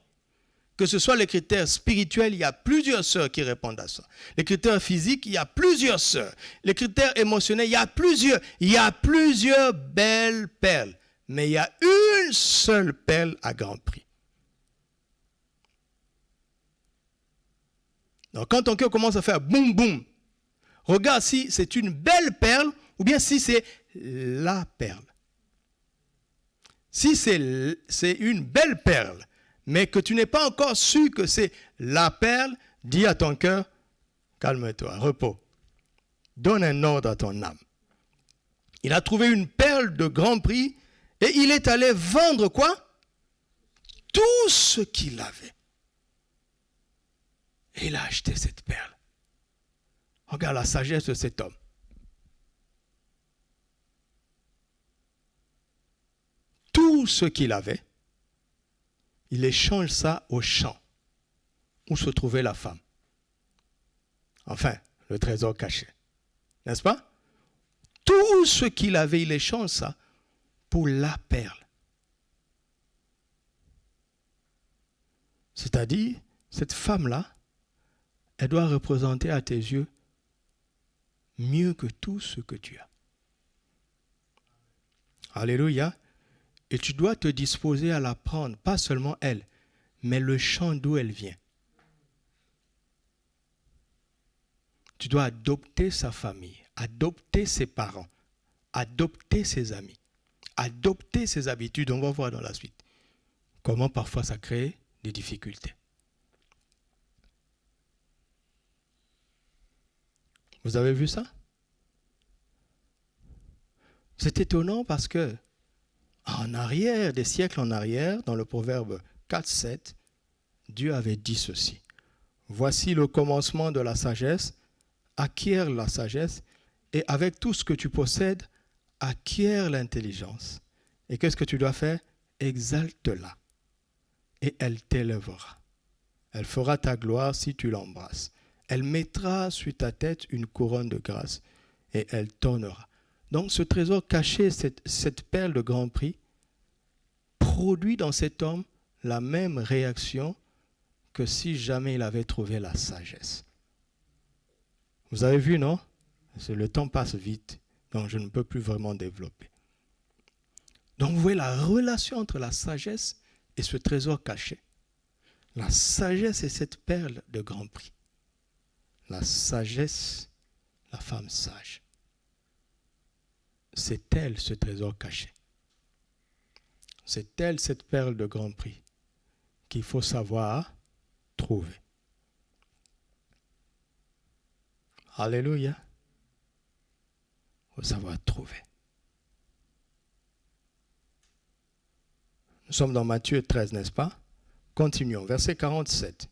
Que ce soit les critères spirituels, il y a plusieurs sœurs qui répondent à ça. Les critères physiques, il y a plusieurs sœurs. Les critères émotionnels, il y a plusieurs belles perles. Mais il y a une seule perle à grand prix. Donc quand ton cœur commence à faire boum boum, regarde si c'est une belle perle ou bien si c'est la perle. Si c'est une belle perle, mais que tu n'es pas encore sûr que c'est la perle, dis à ton cœur, calme-toi, repos. Donne un ordre à ton âme. Il a trouvé une perle de grand prix et il est allé vendre quoi? Tout ce qu'il avait. Et il a acheté cette perle. Regarde la sagesse de cet homme. Tout ce qu'il avait, il échange ça au champ où se trouvait la femme. Enfin, le trésor caché. N'est-ce pas? Tout ce qu'il avait, il échange ça pour la perle. C'est-à-dire, cette femme-là, elle doit représenter à tes yeux mieux que tout ce que tu as. Alléluia. Et tu dois te disposer à la prendre, pas seulement elle, mais le champ d'où elle vient. Tu dois adopter sa famille, adopter ses parents, adopter ses amis, adopter ses habitudes. On va voir dans la suite comment parfois ça crée des difficultés. Vous avez vu ça? C'est étonnant parce que en arrière, des siècles en arrière, dans le Proverbe 4-7, Dieu avait dit ceci. Voici le commencement de la sagesse, acquiert la sagesse, et avec tout ce que tu possèdes, acquiert l'intelligence. Et qu'est-ce que tu dois faire? Exalte-la, et elle t'élèvera. Elle fera ta gloire si tu l'embrasses. Elle mettra sur ta tête une couronne de grâce, et elle t'honorera. Donc ce trésor caché, cette perle de grand prix, produit dans cet homme la même réaction que si jamais il avait trouvé la sagesse. Vous avez vu, non? Le temps passe vite, donc je ne peux plus vraiment développer. Donc vous voyez la relation entre la sagesse et ce trésor caché. La sagesse est cette perle de grand prix. La sagesse, la femme sage. C'est elle ce trésor caché. C'est elle cette perle de grand prix qu'il faut savoir trouver. Alléluia. Il faut savoir trouver. Nous sommes dans Matthieu 13, n'est-ce pas? Continuons, verset 47.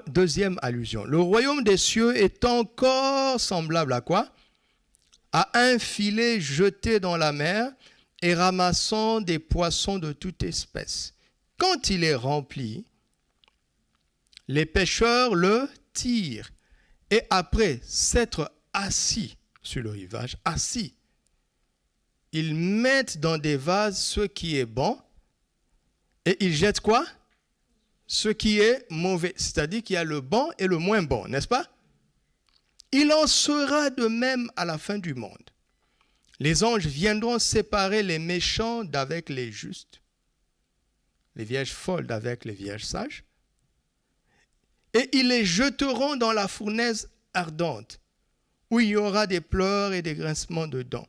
Deuxième allusion. Le royaume des cieux est encore semblable à quoi? À un filet jeté dans la mer et ramassant des poissons de toute espèce. Quand il est rempli, les pêcheurs le tirent et après s'être assis sur le rivage, ils mettent dans des vases ce qui est bon et ils jettent quoi? Ce qui est mauvais. C'est-à-dire qu'il y a le bon et le moins bon, n'est-ce pas? Il en sera de même à la fin du monde. Les anges viendront séparer les méchants d'avec les justes, les vierges folles d'avec les vierges sages, et ils les jeteront dans la fournaise ardente, où il y aura des pleurs et des grincements de dents.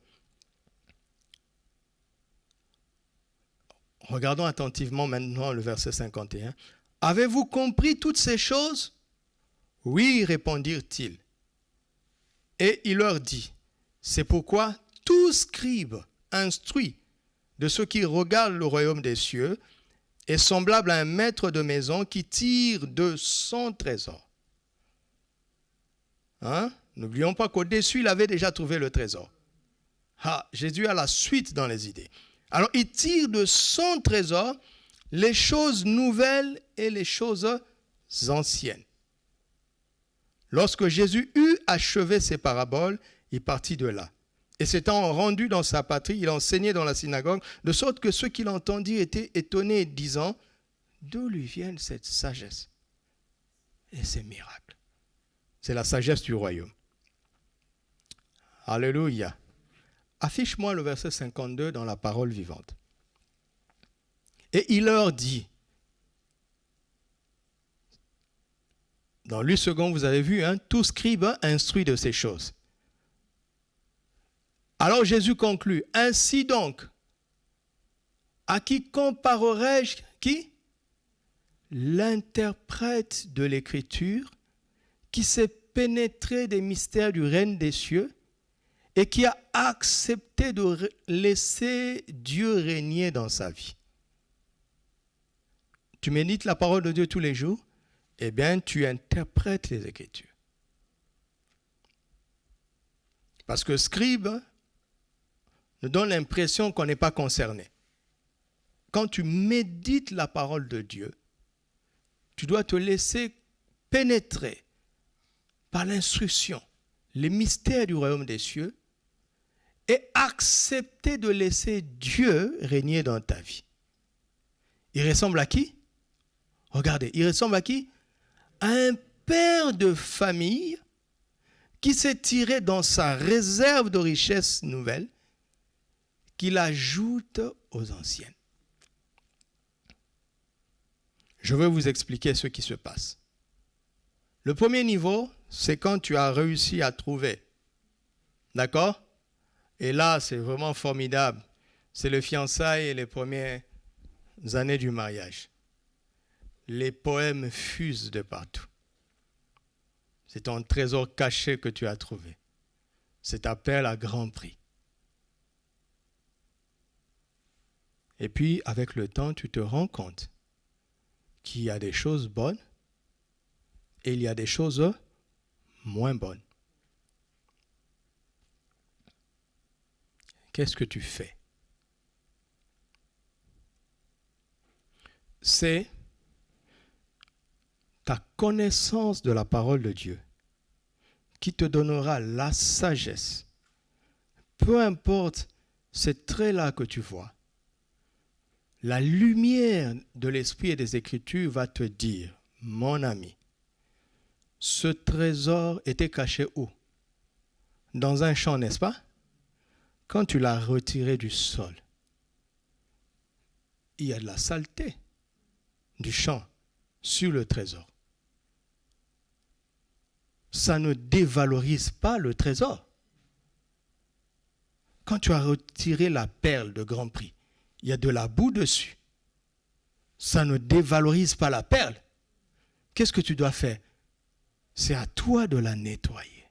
Regardons attentivement maintenant le verset 51. Avez-vous compris toutes ces choses? Oui, répondirent-ils. Et il leur dit, c'est pourquoi tout scribe instruit de ceux qui regardent le royaume des cieux est semblable à un maître de maison qui tire de son trésor. Hein? N'oublions pas qu'au-dessus, il avait déjà trouvé le trésor. Jésus a la suite dans les idées. Alors, il tire de son trésor les choses nouvelles et les choses anciennes. Lorsque Jésus eut achevé ses paraboles, il partit de là. Et s'étant rendu dans sa patrie, il enseignait dans la synagogue, de sorte que ceux qui l'entendirent étaient étonnés, disant, d'où lui viennent cette sagesse et ces miracles. C'est la sagesse du royaume. Alléluia. Affiche-moi le verset 52 dans la parole vivante. Et il leur dit, dans Luc 2, vous avez vu, tout scribe instruit de ces choses. Alors Jésus conclut, ainsi donc, à qui comparerai-je? Qui? L'interprète de l'Écriture qui s'est pénétré des mystères du règne des cieux et qui a accepté de laisser Dieu régner dans sa vie. Tu médites la parole de Dieu tous les jours, eh bien, tu interprètes les Écritures. Parce que scribe nous donne l'impression qu'on n'est pas concerné. Quand tu médites la parole de Dieu, tu dois te laisser pénétrer par l'instruction, les mystères du royaume des cieux et accepter de laisser Dieu régner dans ta vie. Il ressemble à qui? Regardez, il ressemble à qui? À un père de famille qui s'est tiré dans sa réserve de richesses nouvelles qu'il ajoute aux anciennes. Je veux vous expliquer ce qui se passe. Le premier niveau, c'est quand tu as réussi à trouver. D'accord? Et là, c'est vraiment formidable. C'est le fiançailles et les premières années du mariage. Les poèmes fusent de partout. C'est ton trésor caché que tu as trouvé. C'est ta perle à grand prix. Et puis, avec le temps, tu te rends compte qu'il y a des choses bonnes et il y a des choses moins bonnes. Qu'est-ce que tu fais? C'est ta connaissance de la parole de Dieu qui te donnera la sagesse. Peu importe ces traits-là que tu vois, la lumière de l'Esprit et des Écritures va te dire, mon ami, ce trésor était caché où? Dans un champ, n'est-ce pas? Quand tu l'as retiré du sol, il y a de la saleté du champ sur le trésor. Ça ne dévalorise pas le trésor. Quand tu as retiré la perle de grand prix, il y a de la boue dessus. Ça ne dévalorise pas la perle. Qu'est-ce que tu dois faire? C'est à toi de la nettoyer.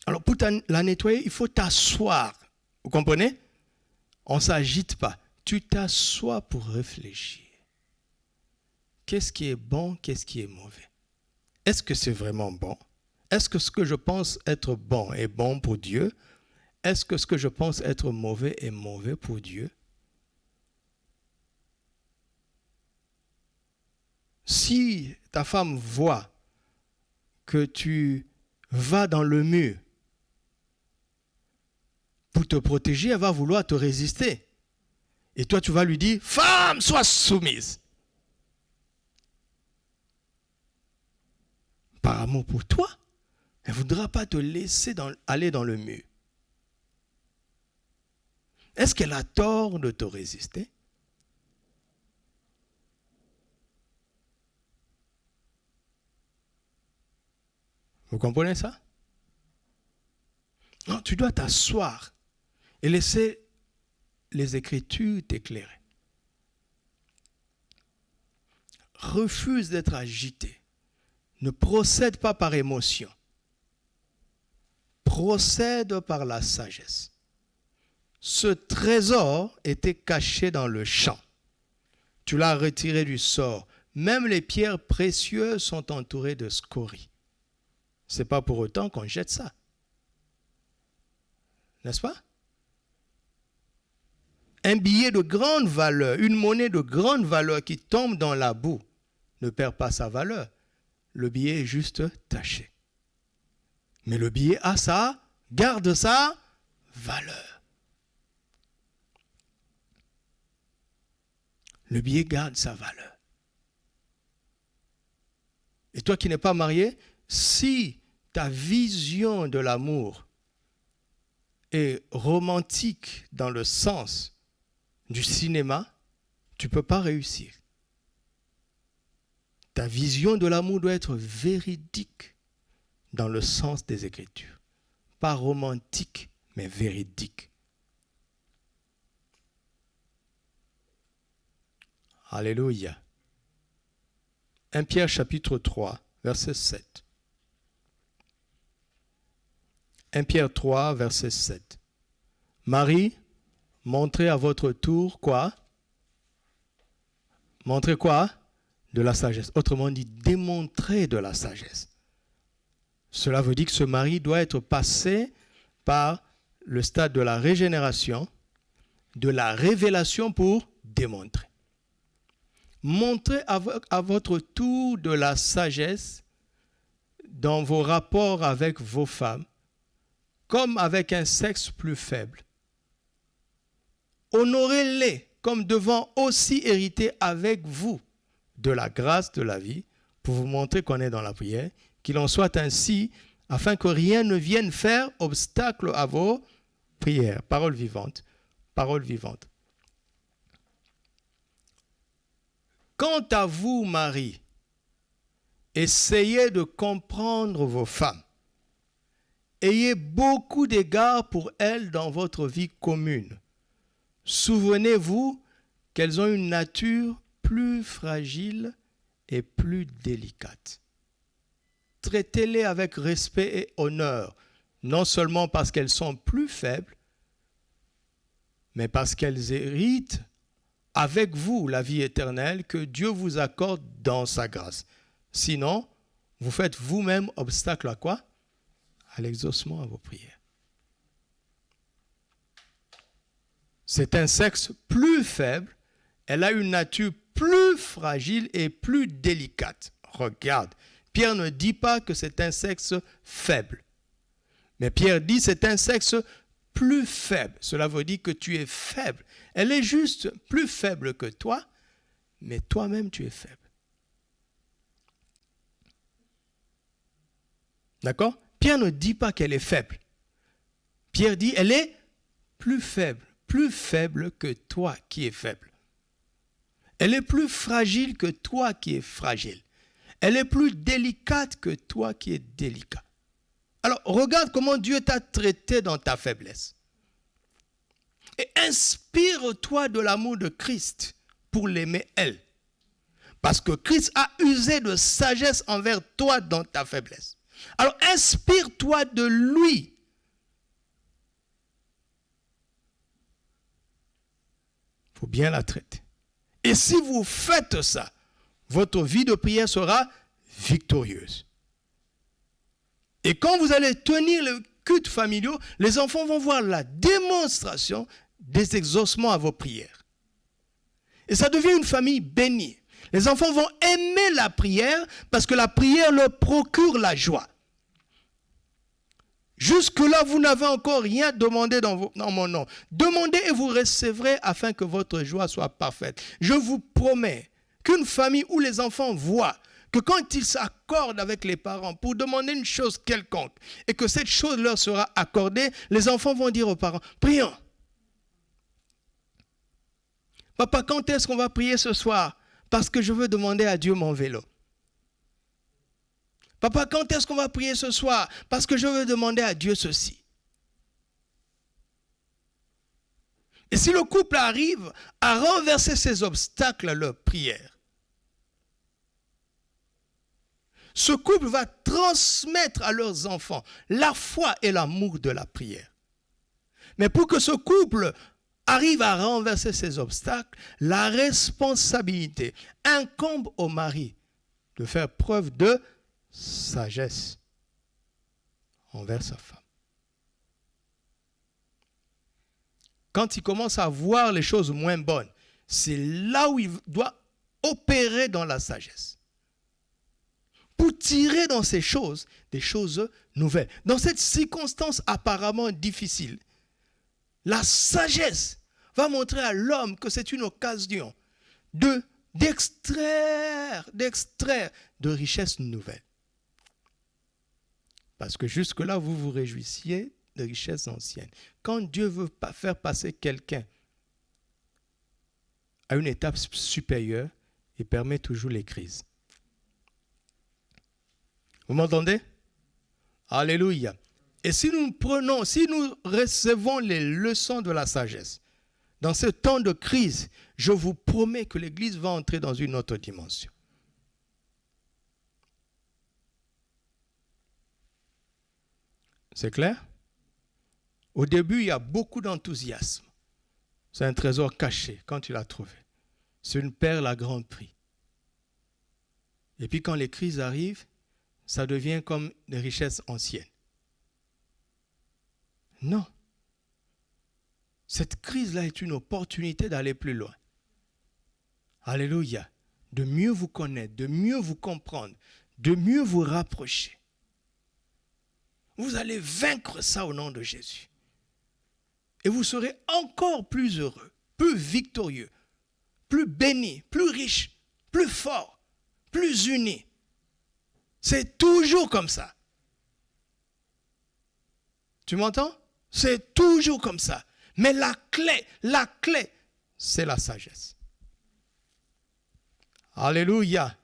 Alors pour la nettoyer, il faut t'asseoir. Vous comprenez? On ne s'agite pas. Tu t'assois pour réfléchir. Qu'est-ce qui est bon, qu'est-ce qui est mauvais? Est-ce que c'est vraiment bon? Est-ce que ce que je pense être bon est bon pour Dieu? Est-ce que ce que je pense être mauvais est mauvais pour Dieu? Si ta femme voit que tu vas dans le mur pour te protéger, elle va vouloir te résister. Et toi, tu vas lui dire, femme, sois soumise. Par amour pour toi, elle ne voudra pas te laisser aller dans le mur. Est-ce qu'elle a tort de te résister? Vous comprenez ça? Non, tu dois t'asseoir et laisser les Écritures t'éclairer. Refuse d'être agité. Ne procède pas par émotion. Procède par la sagesse. Ce trésor était caché dans le champ. Tu l'as retiré du sort. Même les pierres précieuses sont entourées de scories. Ce n'est pas pour autant qu'on jette ça. N'est-ce pas? Un billet de grande valeur, une monnaie de grande valeur qui tombe dans la boue ne perd pas sa valeur. Le billet est juste taché. Mais le billet garde sa valeur. le billet garde sa valeur. Et toi qui n'es pas marié, si ta vision de l'amour est romantique dans le sens du cinéma, tu ne peux pas réussir. Ta vision de l'amour doit être véridique dans le sens des Écritures. Pas romantique, mais véridique. Alléluia. 1 Pierre chapitre 3, verset 7. 1 Pierre 3, verset 7. Marie, montrez à votre tour quoi? Montrez quoi? De la sagesse. Autrement dit, démontrez de la sagesse. Cela veut dire que ce mari doit être passé par le stade de la régénération, de la révélation pour démontrer. Montrez à votre tour de la sagesse dans vos rapports avec vos femmes, comme avec un sexe plus faible. Honorez-les comme devant aussi hériter avec vous de la grâce de la vie, pour vous montrer qu'on est dans la prière, qu'il en soit ainsi, afin que rien ne vienne faire obstacle à vos prières. Parole vivante, parole vivante. Quant à vous, Marie, essayez de comprendre vos femmes. Ayez beaucoup d'égards pour elles dans votre vie commune. Souvenez-vous qu'elles ont une nature plus fragile et plus délicate. Traitez-les avec respect et honneur, non seulement parce qu'elles sont plus faibles, mais parce qu'elles héritent avec vous la vie éternelle que Dieu vous accorde dans sa grâce. Sinon, vous faites vous-même obstacle à quoi? À l'exaucement à vos prières. C'est un sexe plus faible, elle a une nature plus fragile et plus délicate. Regarde, Pierre ne dit pas que c'est un sexe faible. Mais Pierre dit que c'est un sexe plus faible. Cela veut dire que tu es faible. Elle est juste plus faible que toi, mais toi-même tu es faible. D'accord? Pierre ne dit pas qu'elle est faible. Pierre dit qu'elle est plus faible que toi qui es faible. Elle est plus fragile que toi qui es fragile. Elle est plus délicate que toi qui es délicat. Alors, regarde comment Dieu t'a traité dans ta faiblesse. Et inspire-toi de l'amour de Christ pour l'aimer elle. Parce que Christ a usé de sagesse envers toi dans ta faiblesse. Alors, inspire-toi de lui. Il faut bien la traiter. Et si vous faites ça, votre vie de prière sera victorieuse. Et quand vous allez tenir le culte familial, les enfants vont voir la démonstration des exaucements à vos prières. Et ça devient une famille bénie. Les enfants vont aimer la prière parce que la prière leur procure la joie. Jusque-là, vous n'avez encore rien demandé dans mon nom. Demandez et vous recevrez afin que votre joie soit parfaite. Je vous promets qu'une famille où les enfants voient que quand ils s'accordent avec les parents pour demander une chose quelconque et que cette chose leur sera accordée, les enfants vont dire aux parents, prions. Papa, quand est-ce qu'on va prier ce soir? Parce que je veux demander à Dieu mon vélo. Papa, quand est-ce qu'on va prier ce soir? Parce que je veux demander à Dieu ceci. Et si le couple arrive à renverser ces obstacles à leur prière, ce couple va transmettre à leurs enfants la foi et l'amour de la prière. Mais pour que ce couple arrive à renverser ces obstacles, la responsabilité incombe au mari de faire preuve de sagesse envers sa femme. Quand il commence à voir les choses moins bonnes, c'est là où il doit opérer dans la sagesse. Pour tirer dans ces choses, des choses nouvelles. Dans cette circonstance apparemment difficile, la sagesse va montrer à l'homme que c'est une occasion d'extraire de richesses nouvelles. Parce que jusque-là, vous vous réjouissiez de richesses anciennes. Quand Dieu veut faire passer quelqu'un à une étape supérieure, il permet toujours les crises. Vous m'entendez? Alléluia. Et si nous recevons les leçons de la sagesse, dans ce temps de crise, je vous promets que l'Église va entrer dans une autre dimension. C'est clair? Au début, il y a beaucoup d'enthousiasme. C'est un trésor caché quand tu l'as trouvé. C'est une perle à grand prix. Et puis quand les crises arrivent, ça devient comme des richesses anciennes. Non. Cette crise-là est une opportunité d'aller plus loin. Alléluia. De mieux vous connaître, de mieux vous comprendre, de mieux vous rapprocher. Vous allez vaincre ça au nom de Jésus. Et vous serez encore plus heureux, plus victorieux, plus béni, plus riche, plus fort, plus uni. C'est toujours comme ça. Tu m'entends? C'est toujours comme ça. Mais la clé, c'est la sagesse. Alléluia.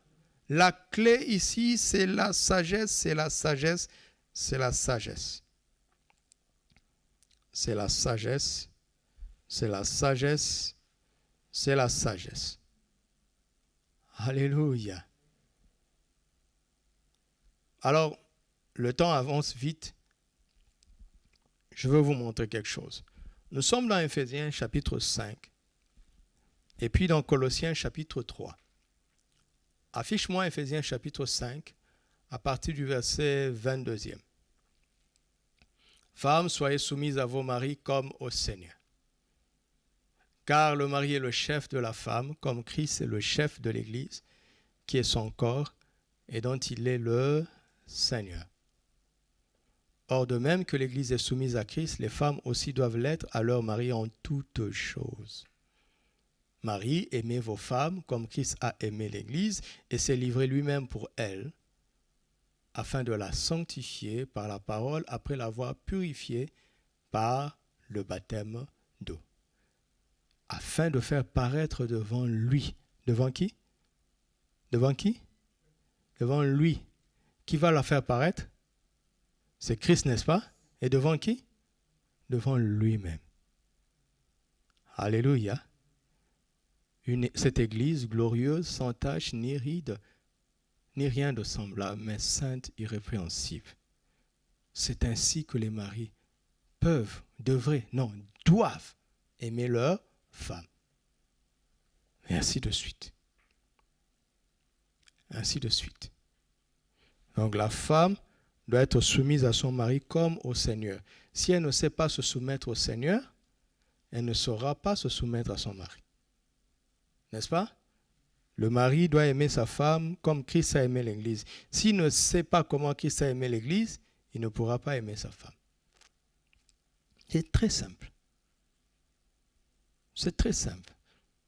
La clé ici, c'est la sagesse, c'est la sagesse, c'est la sagesse. C'est la sagesse, c'est la sagesse, c'est la sagesse. Alléluia. Alors, le temps avance vite. Je veux vous montrer quelque chose. Nous sommes dans Éphésiens chapitre 5 et puis dans Colossiens chapitre 3. Affiche-moi Éphésiens chapitre 5 à partir du verset 22e. Femmes, soyez soumises à vos maris comme au Seigneur. Car le mari est le chef de la femme, comme Christ est le chef de l'Église, qui est son corps et dont il est le Seigneur. Or, de même que l'Église est soumise à Christ, les femmes aussi doivent l'être à leur mari en toutes choses. Marie, aimez vos femmes comme Christ a aimé l'Église et s'est livré lui-même pour elle, afin de la sanctifier par la parole après l'avoir purifiée par le baptême d'eau. Afin de faire paraître devant lui. Devant qui? Devant qui? Devant lui. Qui va la faire paraître? C'est Christ, n'est-ce pas? Et devant qui? Devant lui-même. Alléluia. Cette église glorieuse, sans tache, ni ride, ni rien de semblable, mais sainte, irrépréhensible. C'est ainsi que les maris peuvent, doivent aimer leur femme. Et ainsi de suite. Ainsi de suite. Donc la femme doit être soumise à son mari comme au Seigneur. Si elle ne sait pas se soumettre au Seigneur, elle ne saura pas se soumettre à son mari. N'est-ce pas? Le mari doit aimer sa femme comme Christ a aimé l'Église. S'il ne sait pas comment Christ a aimé l'Église, il ne pourra pas aimer sa femme. C'est très simple. C'est très simple.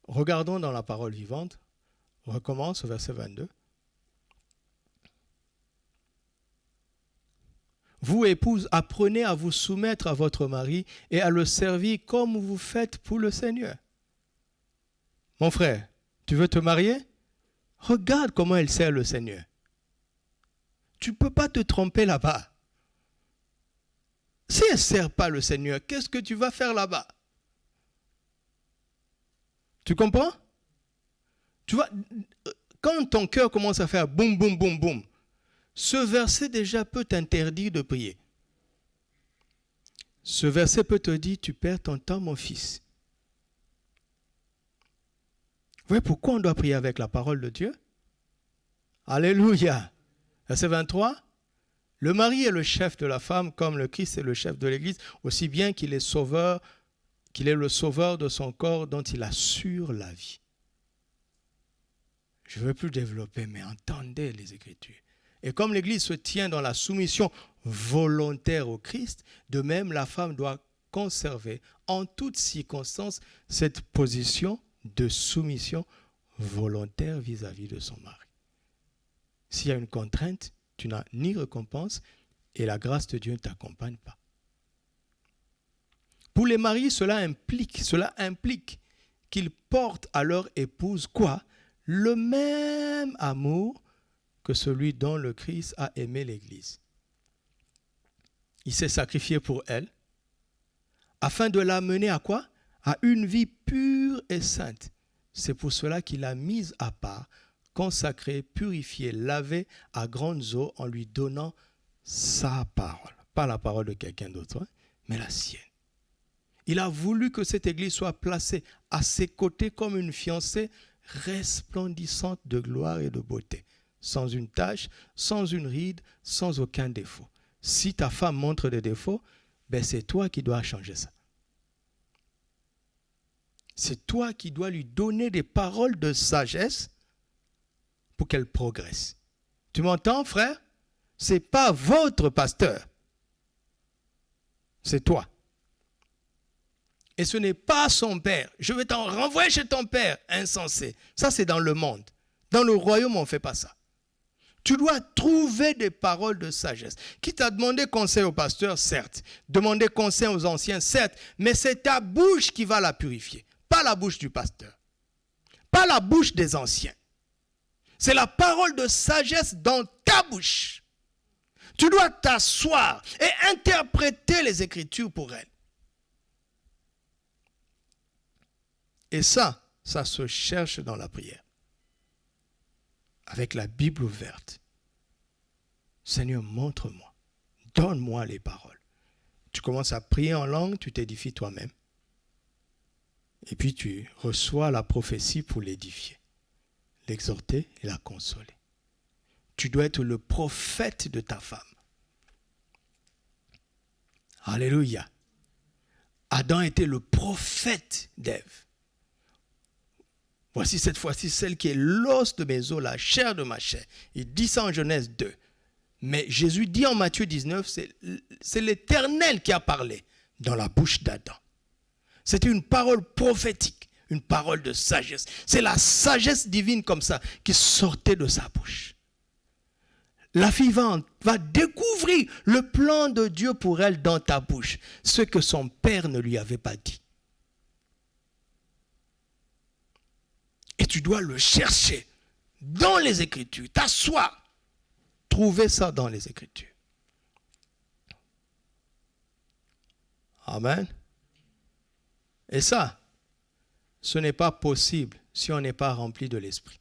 Regardons dans la parole vivante. On recommence au verset 22. Vous, épouses, apprenez à vous soumettre à votre mari et à le servir comme vous faites pour le Seigneur. Mon frère, tu veux te marier? Regarde comment elle sert le Seigneur. Tu ne peux pas te tromper là-bas. Si elle ne sert pas le Seigneur, qu'est-ce que tu vas faire là-bas? Tu comprends? Tu vois, quand ton cœur commence à faire boum, boum, boum, boum, ce verset déjà peut t'interdire de prier. Ce verset peut te dire, tu perds ton temps, mon fils. Vous voyez pourquoi on doit prier avec la parole de Dieu? Alléluia. Verset 23. Le mari est le chef de la femme, comme le Christ est le chef de l'Église, aussi bien qu'il est le sauveur de son corps dont il assure la vie. Je ne veux plus développer, mais entendez les Écritures. Et comme l'Église se tient dans la soumission volontaire au Christ, de même la femme doit conserver en toutes circonstances cette position de soumission volontaire vis-à-vis de son mari. S'il y a une contrainte, tu n'as ni récompense et la grâce de Dieu ne t'accompagne pas. Pour les maris, cela implique qu'ils portent à leur épouse quoi? Le même amour que celui dont le Christ a aimé l'Église. Il s'est sacrifié pour elle afin de l'amener à quoi? À une vie pure et sainte. C'est pour cela qu'il l'a mise à part, consacrée, purifiée, lavée à grandes eaux en lui donnant sa parole. Pas la parole de quelqu'un d'autre, mais la sienne. Il a voulu que cette église soit placée à ses côtés comme une fiancée resplendissante de gloire et de beauté, sans une tache, sans une ride, sans aucun défaut. Si ta femme montre des défauts, c'est toi qui dois changer ça. C'est toi qui dois lui donner des paroles de sagesse pour qu'elle progresse. Tu m'entends, frère? Ce n'est pas votre pasteur. C'est toi. Et ce n'est pas son père. Je vais t'en renvoyer chez ton père, insensé. Ça, c'est dans le monde. Dans le royaume, on ne fait pas ça. Tu dois trouver des paroles de sagesse. Qui t'a demandé conseil au pasteur, certes. Demander conseil aux anciens, certes. Mais c'est ta bouche qui va la purifier. Pas la bouche du pasteur. Pas la bouche des anciens. C'est la parole de sagesse dans ta bouche. Tu dois t'asseoir et interpréter les Écritures pour elle. Et ça se cherche dans la prière. Avec la Bible ouverte. Seigneur, montre-moi. Donne-moi les paroles. Tu commences à prier en langue, tu t'édifies toi-même. Et puis tu reçois la prophétie pour l'édifier, l'exhorter et la consoler. Tu dois être le prophète de ta femme. Alléluia. Adam était le prophète d'Ève. Voici cette fois-ci celle qui est l'os de mes os, la chair de ma chair. Il dit ça en Genèse 2. Mais Jésus dit en Matthieu 19, c'est l'Éternel qui a parlé dans la bouche d'Adam. C'était une parole prophétique, une parole de sagesse. C'est la sagesse divine comme ça qui sortait de sa bouche. La fille va découvrir le plan de Dieu pour elle dans ta bouche, ce que son père ne lui avait pas dit. Et tu dois le chercher dans les Écritures, t'asseoir, trouver ça dans les Écritures. Amen. Et ça, ce n'est pas possible si on n'est pas rempli de l'Esprit.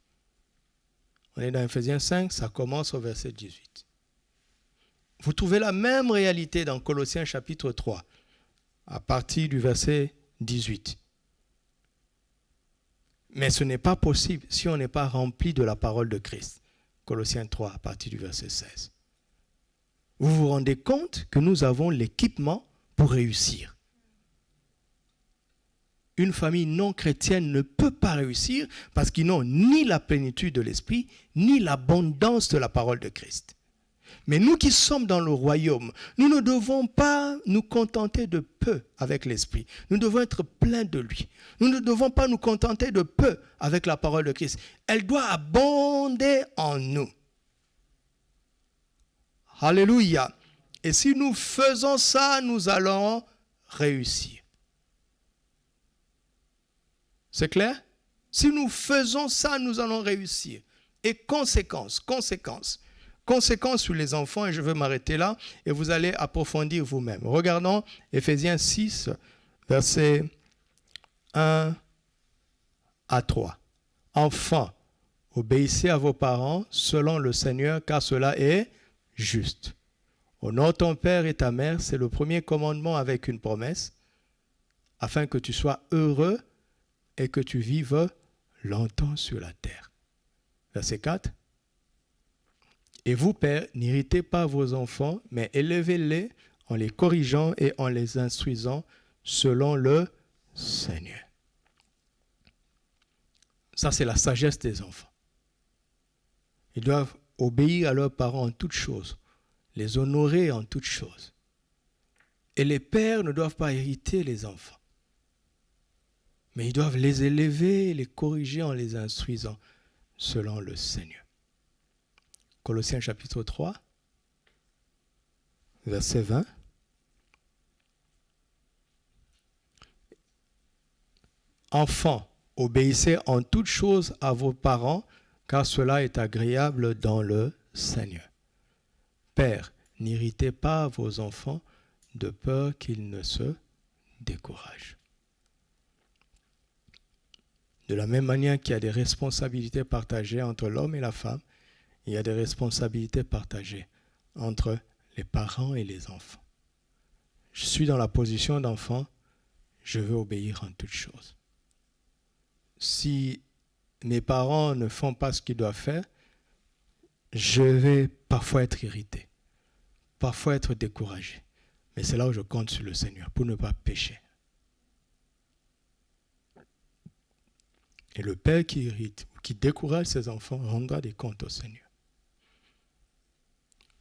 On est dans Ephésiens 5, ça commence au verset 18. Vous trouvez la même réalité dans Colossiens chapitre 3, à partir du verset 18. Mais ce n'est pas possible si on n'est pas rempli de la parole de Christ. Colossiens 3, à partir du verset 16. Vous vous rendez compte que nous avons l'équipement pour réussir. Une famille non chrétienne ne peut pas réussir parce qu'ils n'ont ni la plénitude de l'esprit, ni l'abondance de la parole de Christ. Mais nous qui sommes dans le royaume, nous ne devons pas nous contenter de peu avec l'esprit. Nous devons être pleins de lui. Nous ne devons pas nous contenter de peu avec la parole de Christ. Elle doit abonder en nous. Alléluia. Et si nous faisons ça, nous allons réussir. C'est clair? Si nous faisons ça, nous allons réussir. Et conséquence sur les enfants, et je vais m'arrêter là, et vous allez approfondir vous-même. Regardons Ephésiens 6, versets 1 à 3. Enfants, obéissez à vos parents selon le Seigneur, car cela est juste. Honore ton père et ta mère, c'est le premier commandement avec une promesse, afin que tu sois heureux et que tu vives longtemps sur la terre. Verset 4. Et vous, pères, n'irritez pas vos enfants, mais élevez-les en les corrigeant et en les instruisant selon le Seigneur. Ça, c'est la sagesse des enfants. Ils doivent obéir à leurs parents en toutes choses, les honorer en toutes choses. Et les pères ne doivent pas irriter les enfants, Mais ils doivent les élever, les corriger en les instruisant selon le Seigneur. Colossiens chapitre 3, verset 20. Enfants, obéissez en toutes choses à vos parents, car cela est agréable dans le Seigneur. Pères, n'irritez pas vos enfants de peur qu'ils ne se découragent. De la même manière qu'il y a des responsabilités partagées entre l'homme et la femme, il y a des responsabilités partagées entre les parents et les enfants. Je suis dans la position d'enfant, je veux obéir en toutes choses. Si mes parents ne font pas ce qu'ils doivent faire, je vais parfois être irrité, parfois être découragé. Mais c'est là où je compte sur le Seigneur pour ne pas pécher. Et le père qui irrite, qui décourage ses enfants, rendra des comptes au Seigneur.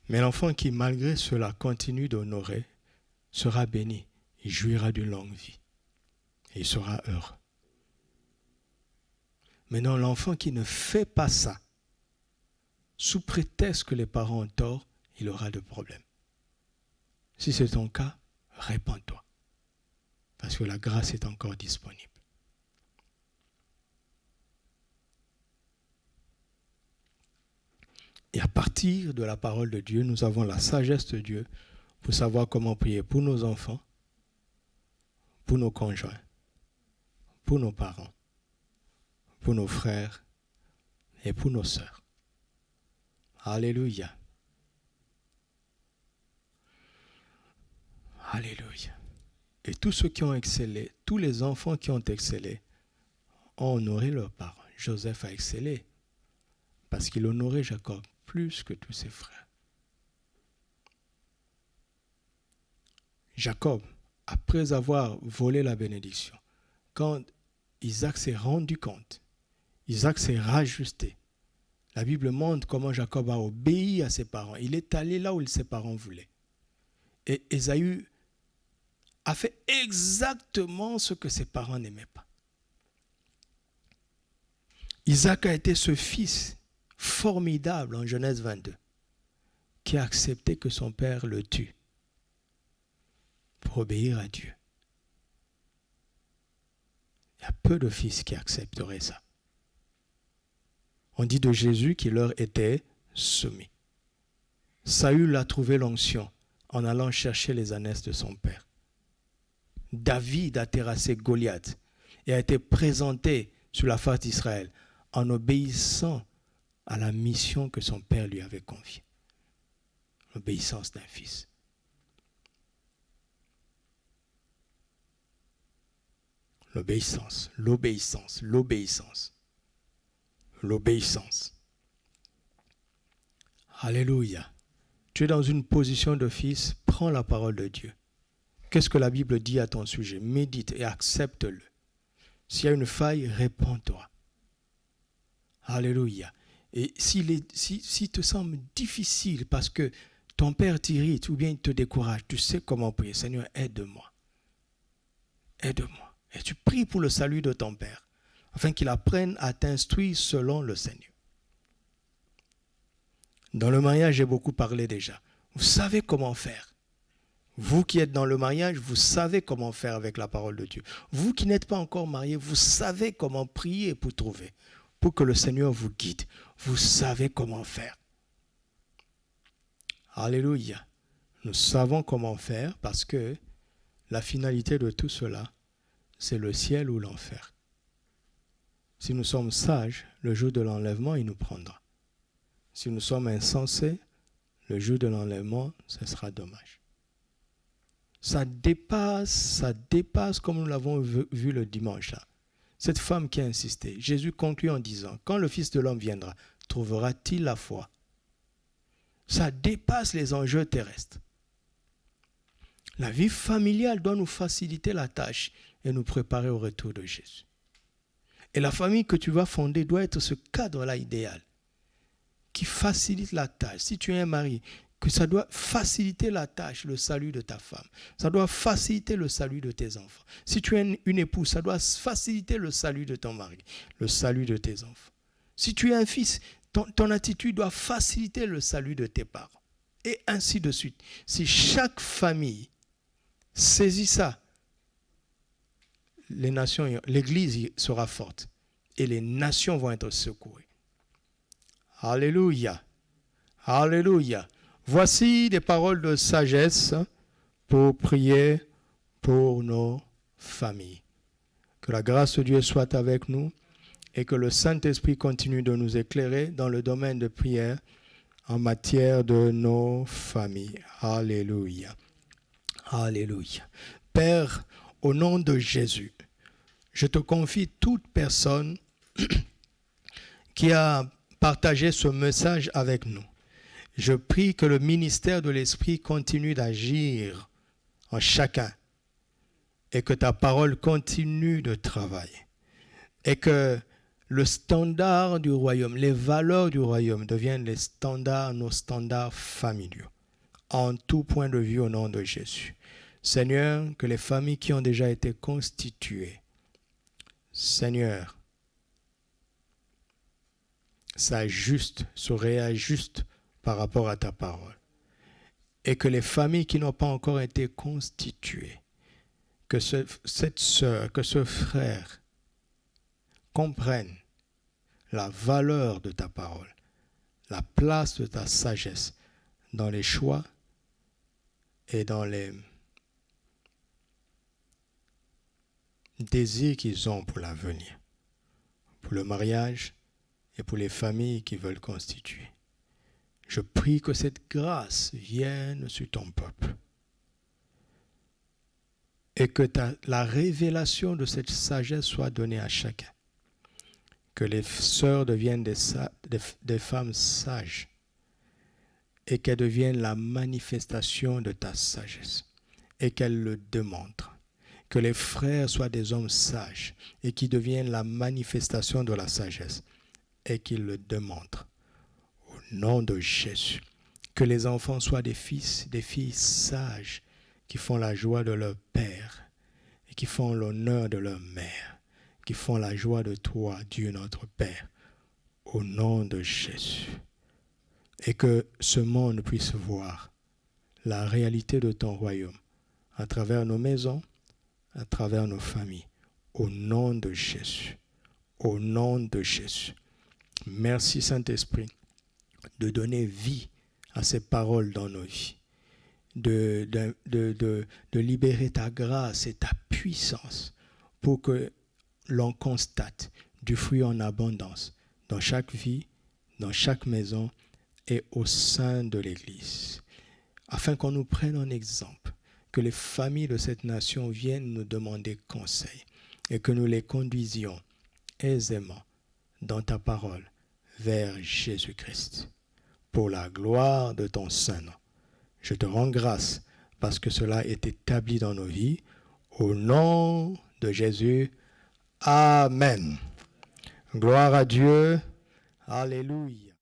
Mais l'enfant qui, malgré cela, continue d'honorer, sera béni. Il jouira d'une longue vie. Et il sera heureux. Maintenant, l'enfant qui ne fait pas ça, sous prétexte que les parents ont tort, il aura de problèmes. Si c'est ton cas, répands-toi. Parce que la grâce est encore disponible. Et à partir de la parole de Dieu, nous avons la sagesse de Dieu pour savoir comment prier pour nos enfants, pour nos conjoints, pour nos parents, pour nos frères et pour nos sœurs. Alléluia. Alléluia. Et tous ceux qui ont excellé, tous les enfants qui ont excellé, ont honoré leurs parents. Joseph a excellé parce qu'il honorait Jacob plus que tous ses frères. Jacob, après avoir volé la bénédiction, quand Isaac s'est rendu compte, Isaac s'est rajusté. La Bible montre comment Jacob a obéi à ses parents. Il est allé là où ses parents voulaient. Et Ésaü a fait exactement ce que ses parents n'aimaient pas. Isaac a été ce fils formidable en Genèse 22, qui a accepté que son père le tue pour obéir à Dieu. Il y a peu de fils qui accepteraient ça. On dit de Jésus qu'il leur était soumis. Saül a trouvé l'onction en allant chercher les ânesses de son père. David a terrassé Goliath et a été présenté sur la face d'Israël en obéissant à la mission que son père lui avait confiée. L'obéissance d'un fils. L'obéissance, l'obéissance, l'obéissance. L'obéissance. Alléluia. Tu es dans une position de fils, prends la parole de Dieu. Qu'est-ce que la Bible dit à ton sujet? Médite et accepte-le. S'il y a une faille, réponds-toi. Alléluia. Et s'il te semble difficile parce que ton père t'irrite ou bien il te décourage, tu sais comment prier. Seigneur, aide-moi. Aide-moi. Et tu pries pour le salut de ton père, afin qu'il apprenne à t'instruire selon le Seigneur. Dans le mariage, j'ai beaucoup parlé déjà. Vous savez comment faire. Vous qui êtes dans le mariage, vous savez comment faire avec la parole de Dieu. Vous qui n'êtes pas encore marié, vous savez comment prier pour trouver, pour que le Seigneur vous guide. Vous savez comment faire. Alléluia. Nous savons comment faire parce que la finalité de tout cela, c'est le ciel ou l'enfer. Si nous sommes sages, le jour de l'enlèvement, il nous prendra. Si nous sommes insensés, le jour de l'enlèvement, ce sera dommage. Ça dépasse comme nous l'avons vu le dimanche là. Cette femme qui a insisté, Jésus conclut en disant, quand le Fils de l'homme viendra, trouvera-t-il la foi? Ça dépasse les enjeux terrestres. La vie familiale doit nous faciliter la tâche et nous préparer au retour de Jésus. Et la famille que tu vas fonder doit être ce cadre-là idéal qui facilite la tâche. Si tu es un mari que ça doit faciliter la tâche, le salut de ta femme. Ça doit faciliter le salut de tes enfants. Si tu es une épouse, ça doit faciliter le salut de ton mari, le salut de tes enfants. Si tu es un fils, ton attitude doit faciliter le salut de tes parents. Et ainsi de suite. Si chaque famille saisit ça, l'Église sera forte et les nations vont être secouées. Alléluia. Alléluia. Voici des paroles de sagesse pour prier pour nos familles. Que la grâce de Dieu soit avec nous et que le Saint-Esprit continue de nous éclairer dans le domaine de prière en matière de nos familles. Alléluia. Alléluia. Père, au nom de Jésus, je te confie toute personne qui a partagé ce message avec nous. Je prie que le ministère de l'Esprit continue d'agir en chacun et que ta parole continue de travailler et que le standard du royaume, les valeurs du royaume deviennent nos standards familiaux en tout point de vue au nom de Jésus. Seigneur, que les familles qui ont déjà été constituées, Seigneur, s'ajustent, se réajustent par rapport à ta parole. Et que les familles qui n'ont pas encore été constituées, que cette sœur, que ce frère comprennent la valeur de ta parole, la place de ta sagesse dans les choix et dans les désirs qu'ils ont pour l'avenir, pour le mariage et pour les familles qui veulent constituer. Je prie que cette grâce vienne sur ton peuple et que la révélation de cette sagesse soit donnée à chacun. Que les sœurs deviennent des femmes sages et qu'elles deviennent la manifestation de ta sagesse et qu'elles le démontrent. Que les frères soient des hommes sages et qui deviennent la manifestation de la sagesse et qu'ils le démontrent. Au nom de Jésus. Que les enfants soient des fils, des filles sages qui font la joie de leur père et qui font l'honneur de leur mère, qui font la joie de toi, Dieu notre Père, au nom de Jésus. Et que ce monde puisse voir la réalité de ton royaume à travers nos maisons, à travers nos familles, au nom de Jésus. Au nom de Jésus. Merci Saint-Esprit de donner vie à ces paroles dans nos vies, de libérer ta grâce et ta puissance pour que l'on constate du fruit en abondance dans chaque vie, dans chaque maison et au sein de l'Église, afin qu'on nous prenne en exemple, que les familles de cette nation viennent nous demander conseil et que nous les conduisions aisément dans ta parole vers Jésus-Christ. Pour la gloire de ton Saint-Nom, je te rends grâce parce que cela est établi dans nos vies. Au nom de Jésus, Amen. Gloire à Dieu. Alléluia.